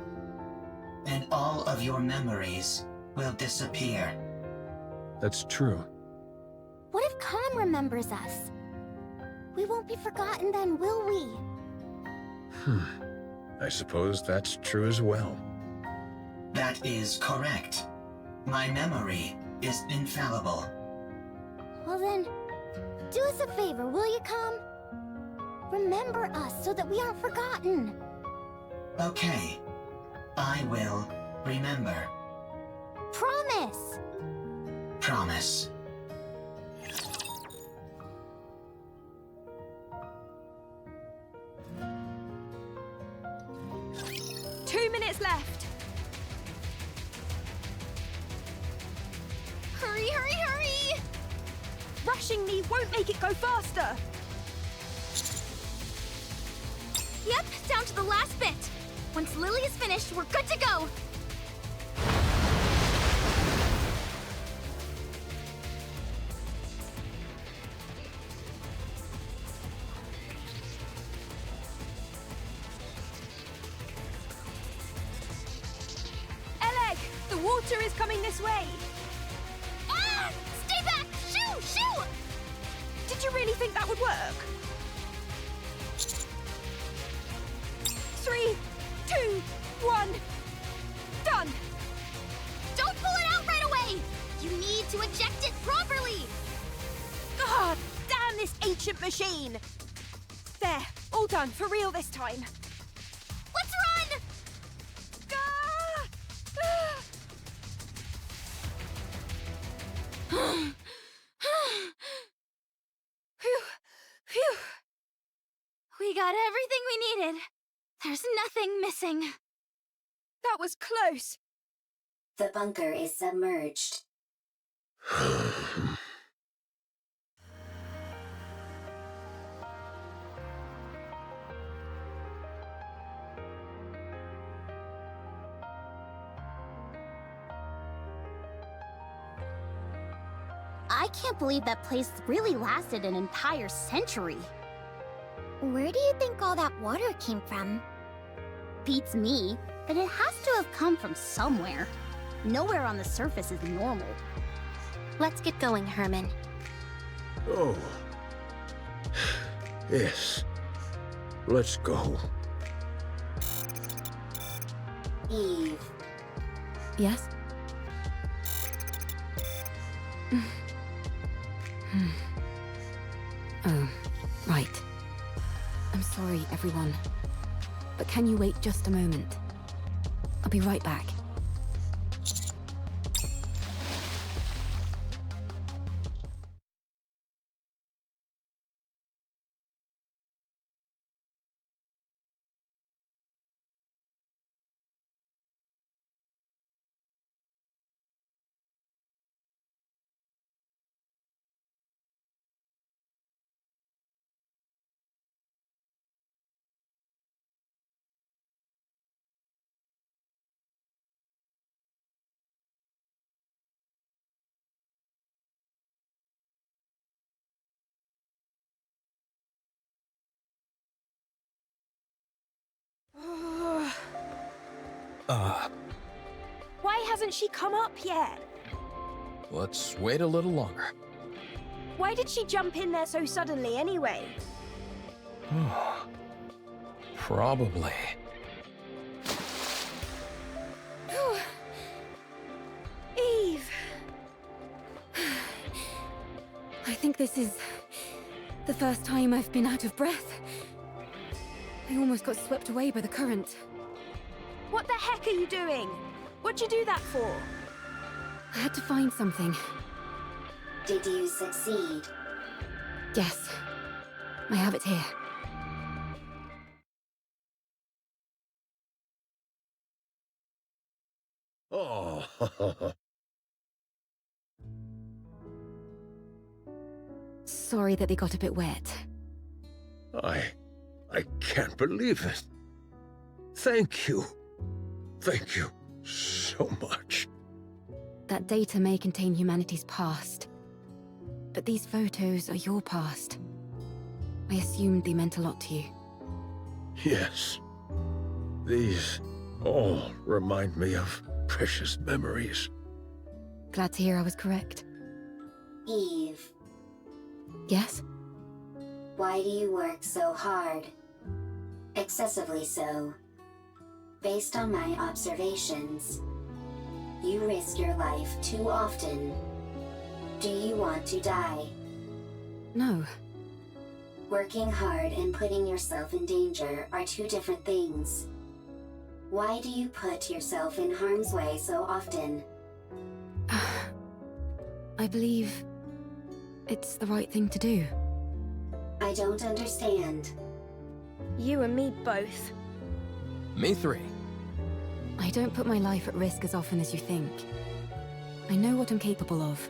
And all of your memories will disappear. That's true. What if Khan remembers us? We won't be forgotten then, will we? I suppose that's true as well. That is correct. My memory is infallible. Well then, do us a favor, will you come? Remember us so that we aren't forgotten. Okay. I will remember. Promise! Promise. Minutes left. Hurry, hurry, hurry! Rushing me won't make it go faster. Yep, down to the last bit. Once Lily is finished, we're good to go. The water is coming this way! Ah! Stay back! Shoo! Shoo! Did you really think that would work? 3, 2, 1, done! Don't pull it out right away! You need to eject it properly! God, damn this ancient machine! There, all done, for real this time. Let's run! Phew, phew. We got everything we needed. There's nothing missing. That was close. The bunker is submerged. I can't believe that place really lasted an entire century. Where do you think all that water came from? Beats me, but it has to have come from somewhere. Nowhere on the surface is normal. Let's get going, Herman. Oh. Yes. Let's go. Eve. Yes? Oh, right. I'm sorry, everyone. But can you wait just a moment? I'll be right back. Why hasn't she come up yet? Let's wait a little longer. Why did she jump in there so suddenly anyway? Probably. Eve! I think this is the first time I've been out of breath. I almost got swept away by the current. What the heck are you doing? What'd you do that for? I had to find something. Did you succeed? Yes. I have it here. Oh. Sorry that they got a bit wet. I can't believe it. Thank you. Thank you so much. That data may contain humanity's past. But these photos are your past. I assumed they meant a lot to you. Yes. These all remind me of precious memories. Glad to hear I was correct. Eve, Yes? why do you work so hard? Excessively so. Based on my observations, You risk your life too often. Do you want to die? No. Working hard and putting yourself in danger are two different things. Why do you put yourself in harm's way so often? I believe it's the right thing to do. I don't understand. You and me both. Me three. I don't put my life at risk as often as you think. I know what I'm capable of,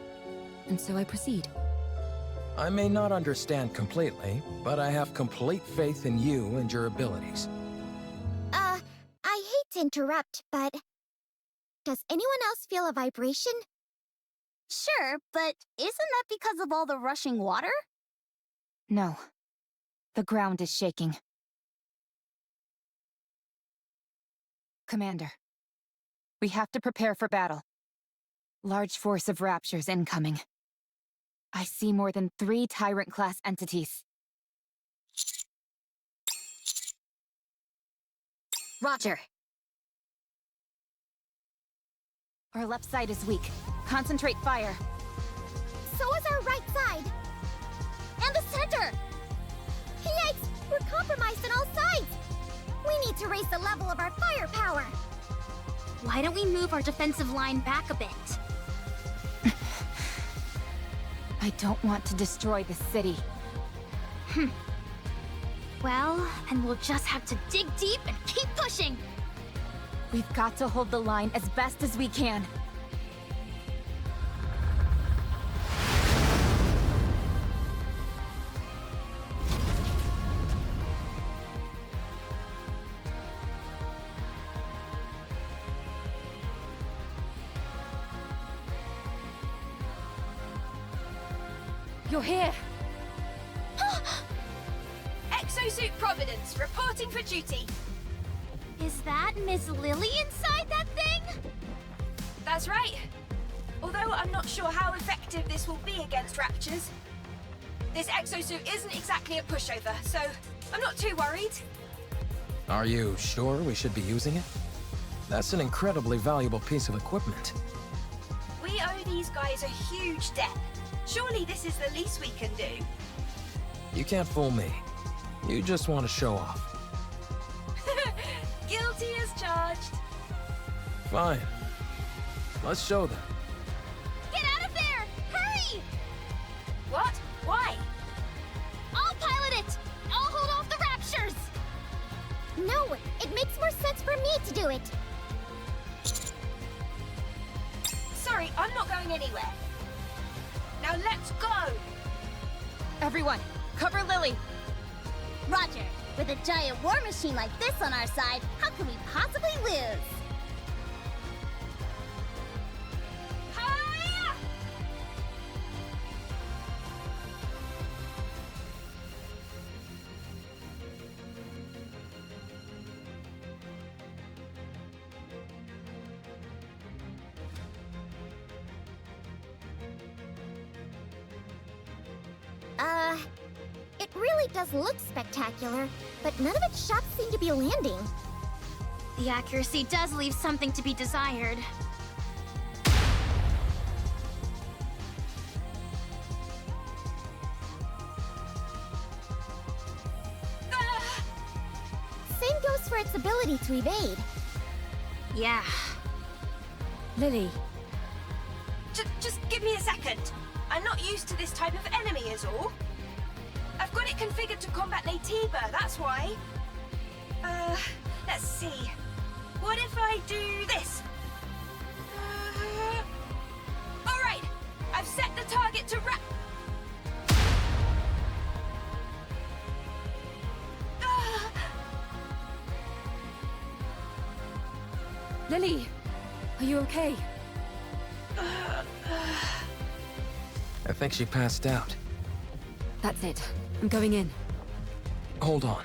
and so I proceed. I may not understand completely, but I have complete faith in you and your abilities. I hate to interrupt, but does anyone else feel a vibration? Sure, but isn't that because of all the rushing water? No. The ground is shaking. Commander, we have to prepare for battle. Large force of Raptures incoming. I see more than 3 Tyrant-class entities. Roger. Our left side is weak. Concentrate fire. So is our right side. And the center! Yikes! We're compromised on all sides! We need to raise the level of our firepower! Why don't we move our defensive line back a bit? I don't want to destroy the city. Well, then we'll just have to dig deep and keep pushing! We've got to hold the line as best as we can. You're here! Exosuit Providence, reporting for duty. Is that Miss Lily inside that thing? That's right. Although I'm not sure how effective this will be against Raptures. This exosuit isn't exactly a pushover, so I'm not too worried. Are you sure we should be using it? That's an incredibly valuable piece of equipment. We owe these guys a huge debt. Surely this is the least we can do. You can't fool me. You just want to show off. Guilty as charged. Fine. Let's show them. Get out of there! Hurry! What? Why? I'll pilot it! I'll hold off the Raptures! No, it makes more sense for me to do it. Sorry, I'm not going anywhere. Now let's go! Everyone, cover Lily! Roger. With a giant war machine like this on our side, how can we possibly lose? Hiya! It really does look spectacular, but none of its shots seem to be landing. The accuracy does leave something to be desired. Same goes for its ability to evade. Yeah. Lily. Just give me a second. I'm not used to this type of enemy is all. I've got it configured to combat Natiba, that's why. Let's see. What if I do this? Alright, I've set the target to Lily, are you okay? I think she passed out. That's it. I'm going in. Hold on.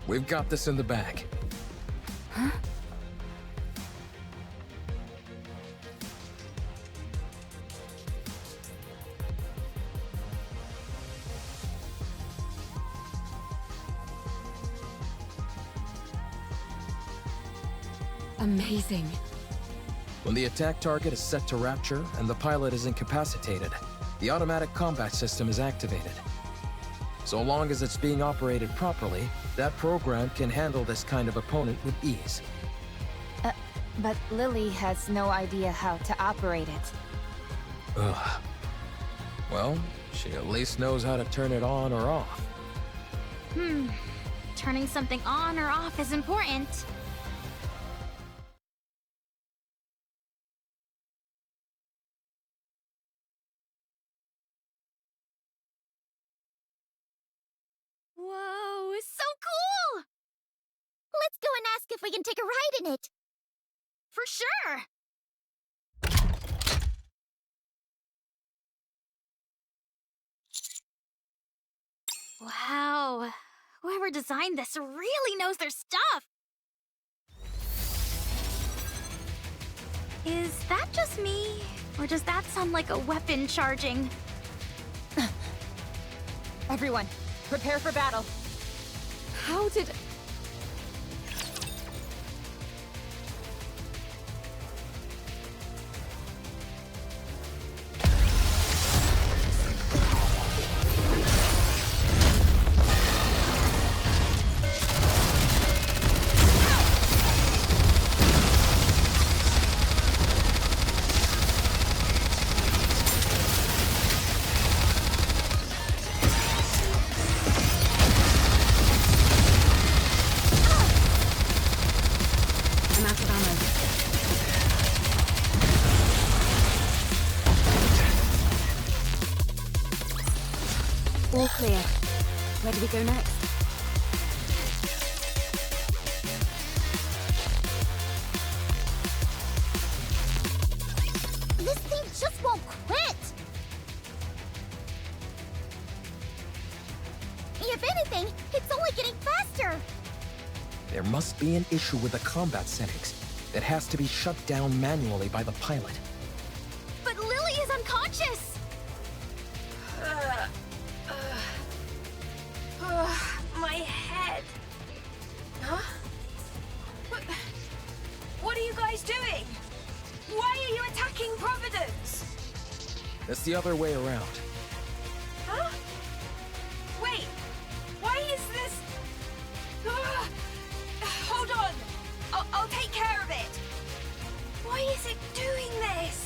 We've got this in the bag. Huh? Amazing. When the attack target is set to rapture and the pilot is incapacitated, the automatic combat system is activated. So long as it's being operated properly, that program can handle this kind of opponent with ease. But Lily has no idea how to operate it. Ugh. Well, she at least knows how to turn it on or off. Turning something on or off is important. Whoa, so cool! Let's go and ask if we can take a ride in it. For sure! Wow, whoever designed this really knows their stuff! Is that just me? Or does that sound like a weapon charging? Everyone, prepare for battle. How did... All clear. Where do we go next? This thing just won't quit! If anything, it's only getting faster! There must be an issue with the combat settings that has to be shut down manually by the pilot. But Lily is unconscious! My head. Huh? What are you guys doing? Why are you attacking Providence? It's the other way around. Huh? Wait, why is this... Hold on, I'll take care of it. Why is it doing this?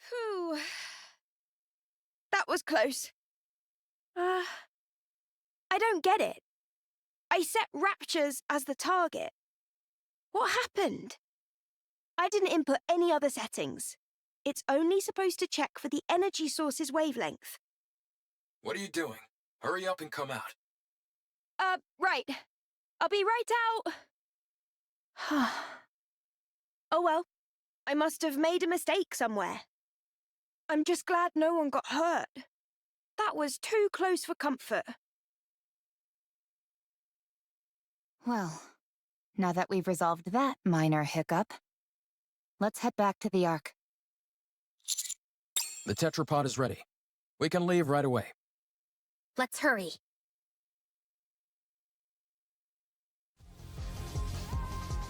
Whew. That was close. I don't get it. I set raptures as the target. What happened? I didn't input any other settings. It's only supposed to check for the energy source's wavelength. What are you doing? Hurry up and come out. Right. I'll be right out. Oh well. I must have made a mistake somewhere. I'm just glad no one got hurt. That was too close for comfort. Well, now that we've resolved that minor hiccup, let's head back to the Ark. The tetrapod is ready. We can leave right away. Let's hurry.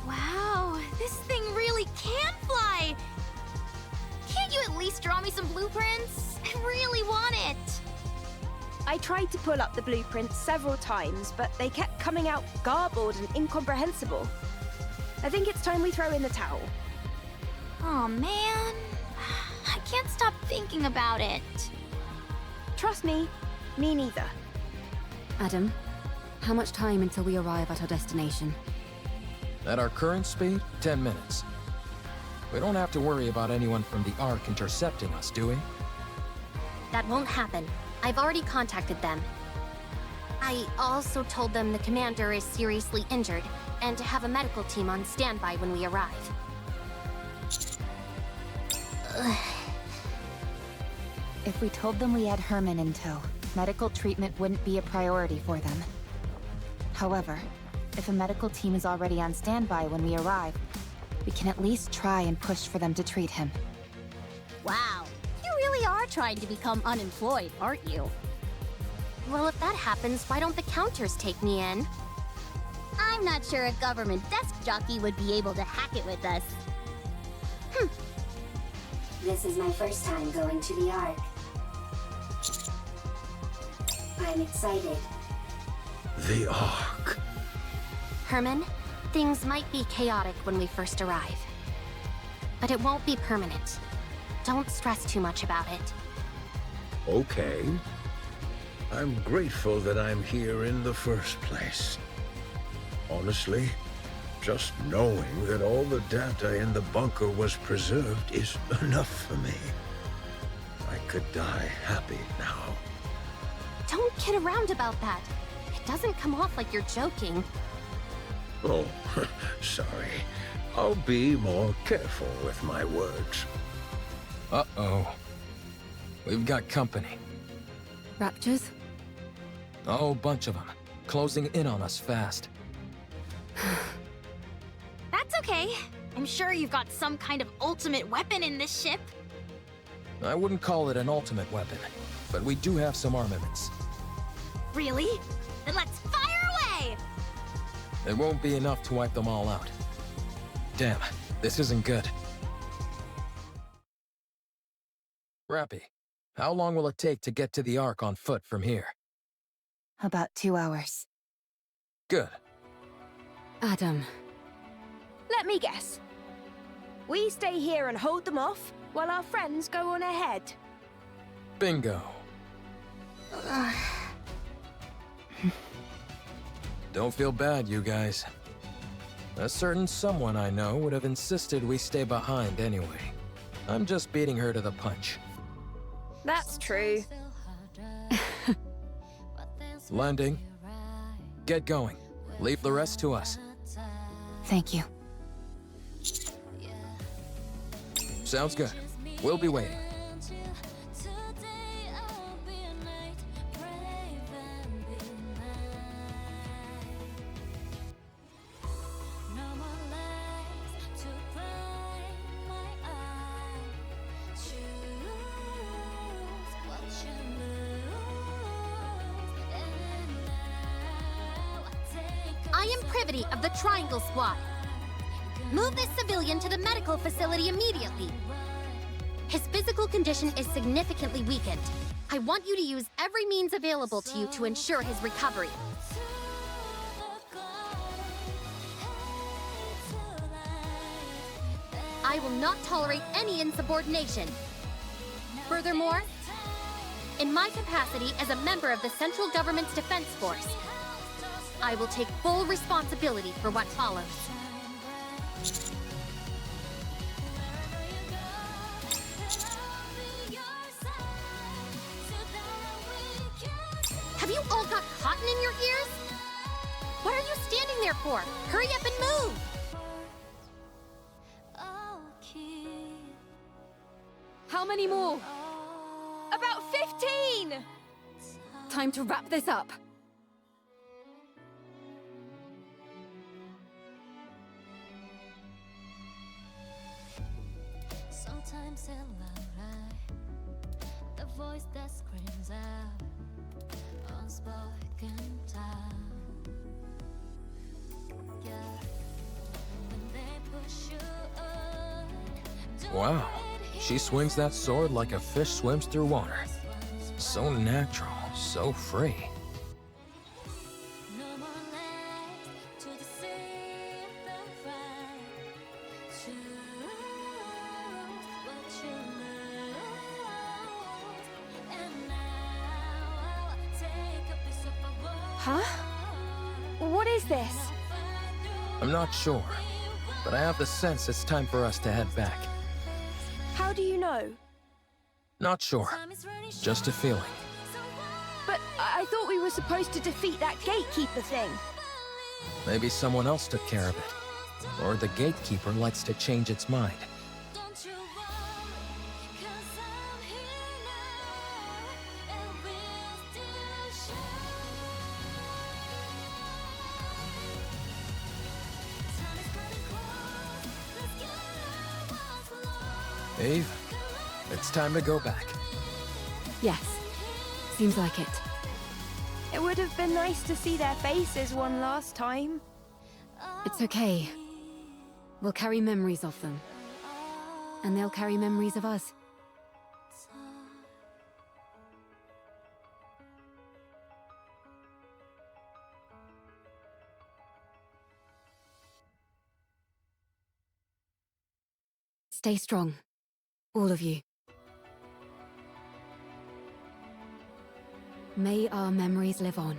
Wow, this thing really can fly! Can't you at least draw me some blueprints? I really want it! I tried to pull up the blueprints several times, but they kept coming out garbled and incomprehensible. I think it's time we throw in the towel. Oh man, I can't stop thinking about it. Trust me, me neither. Adam, how much time until we arrive at our destination? At our current speed, 10 minutes. We don't have to worry about anyone from the Ark intercepting us, do we? That won't happen. I've already contacted them. I also told them the commander is seriously injured, and to have a medical team on standby when we arrive. If we told them we had Herman in tow, medical treatment wouldn't be a priority for them. However, if a medical team is already on standby when we arrive, we can at least try and push for them to treat him. Wow, you really are trying to become unemployed, aren't you? Well, if that happens, why don't the counters take me in? I'm not sure a government desk jockey would be able to hack it with us. This is my first time going to the Ark. I'm excited. The Ark. Herman, things might be chaotic when we first arrive. But it won't be permanent. Don't stress too much about it. Okay. I'm grateful that I'm here in the first place. Honestly, just knowing that all the data in the bunker was preserved is enough for me. I could die happy now. Don't kid around about that. It doesn't come off like you're joking. Oh, sorry. I'll be more careful with my words. Uh-oh. We've got company. Raptures? A whole bunch of them. Closing in on us fast. That's okay. I'm sure you've got some kind of ultimate weapon in this ship. I wouldn't call it an ultimate weapon, but we do have some armaments. Really? Then let's fire away! It won't be enough to wipe them all out. Damn, this isn't good. Rappy, how long will it take to get to the Ark on foot from here? About 2 hours. Good. Adam. Let me guess. We stay here and hold them off, while our friends go on ahead. Bingo. Don't feel bad, you guys. A certain someone I know would have insisted we stay behind anyway. I'm just beating her to the punch. That's true. Landing. Get going. Leave the rest to us. Thank you. Sounds good. We'll be waiting. I am Privity of the Triangle Squad. Move this civilian to the medical facility immediately. His physical condition is significantly weakened. I want you to use every means available to you to ensure his recovery. I will not tolerate any insubordination. Furthermore, in my capacity as a member of the Central Government's Defense Force, I will take full responsibility for what follows. Have you all got cotton in your ears? What are you standing there for? Hurry up and move! How many more? About 15! Time to wrap this up. Sometimes it'll lie, the voice that screams out, unspoken time. Yeah, when they push you on, Wow. She swings that sword like a fish swims through water. So natural, so free. Huh? What is this? I'm not sure, but I have the sense it's time for us to head back. How do you know? Not sure. Just a feeling. But I thought we were supposed to defeat that gatekeeper thing. Maybe someone else took care of it. Or the gatekeeper likes to change its mind. Eve, it's time to go back. Yes. Seems like it. It would have been nice to see their faces one last time. It's okay. We'll carry memories of them. And they'll carry memories of us. Stay strong, all of you. May our memories live on.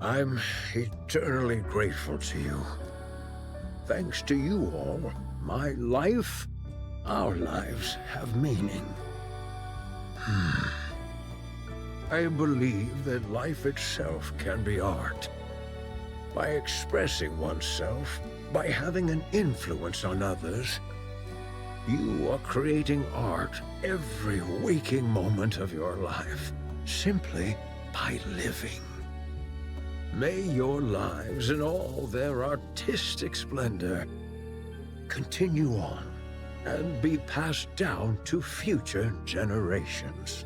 I'm eternally grateful to you. Thanks to you all, my life, our lives have meaning. I believe that life itself can be art. By expressing oneself, by having an influence on others, you are creating art every waking moment of your life, simply by living. May your lives in all their artistic splendor continue on and be passed down to future generations.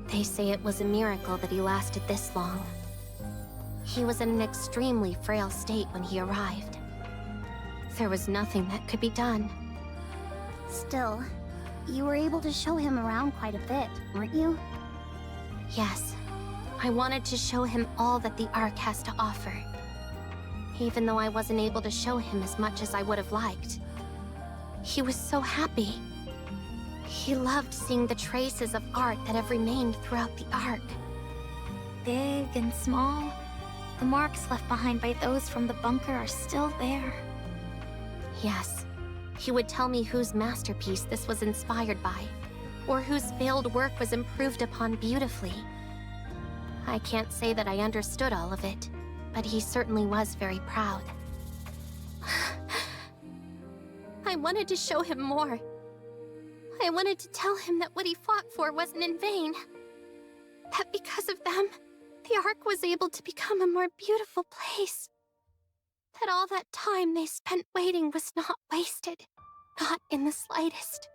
They say it was a miracle that he lasted this long. He was in an extremely frail state when he arrived. There was nothing that could be done. Still, you were able to show him around quite a bit, weren't you? Yes, I wanted to show him all that the Ark has to offer. Even though I wasn't able to show him as much as I would have liked. He was so happy. He loved seeing the traces of art that have remained throughout the Ark. Big and small, the marks left behind by those from the bunker are still there. Yes, he would tell me whose masterpiece this was inspired by, or whose failed work was improved upon beautifully. I can't say that I understood all of it, but he certainly was very proud. I wanted to show him more. I wanted to tell him that what he fought for wasn't in vain. That because of them, the Ark was able to become a more beautiful place. That all that time they spent waiting was not wasted. Not in the slightest.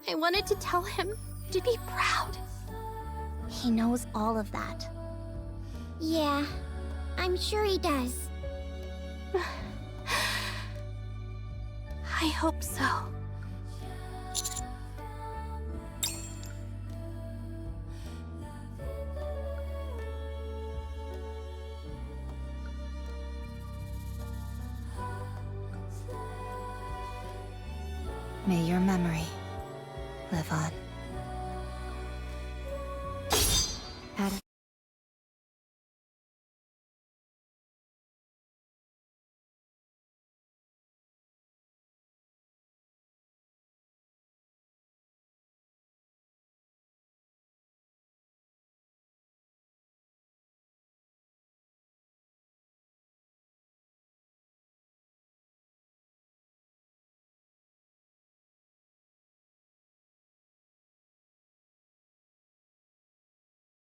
I wanted to tell him to be proud. He knows all of that. Yeah, I'm sure he does. I hope so. May your memory live on.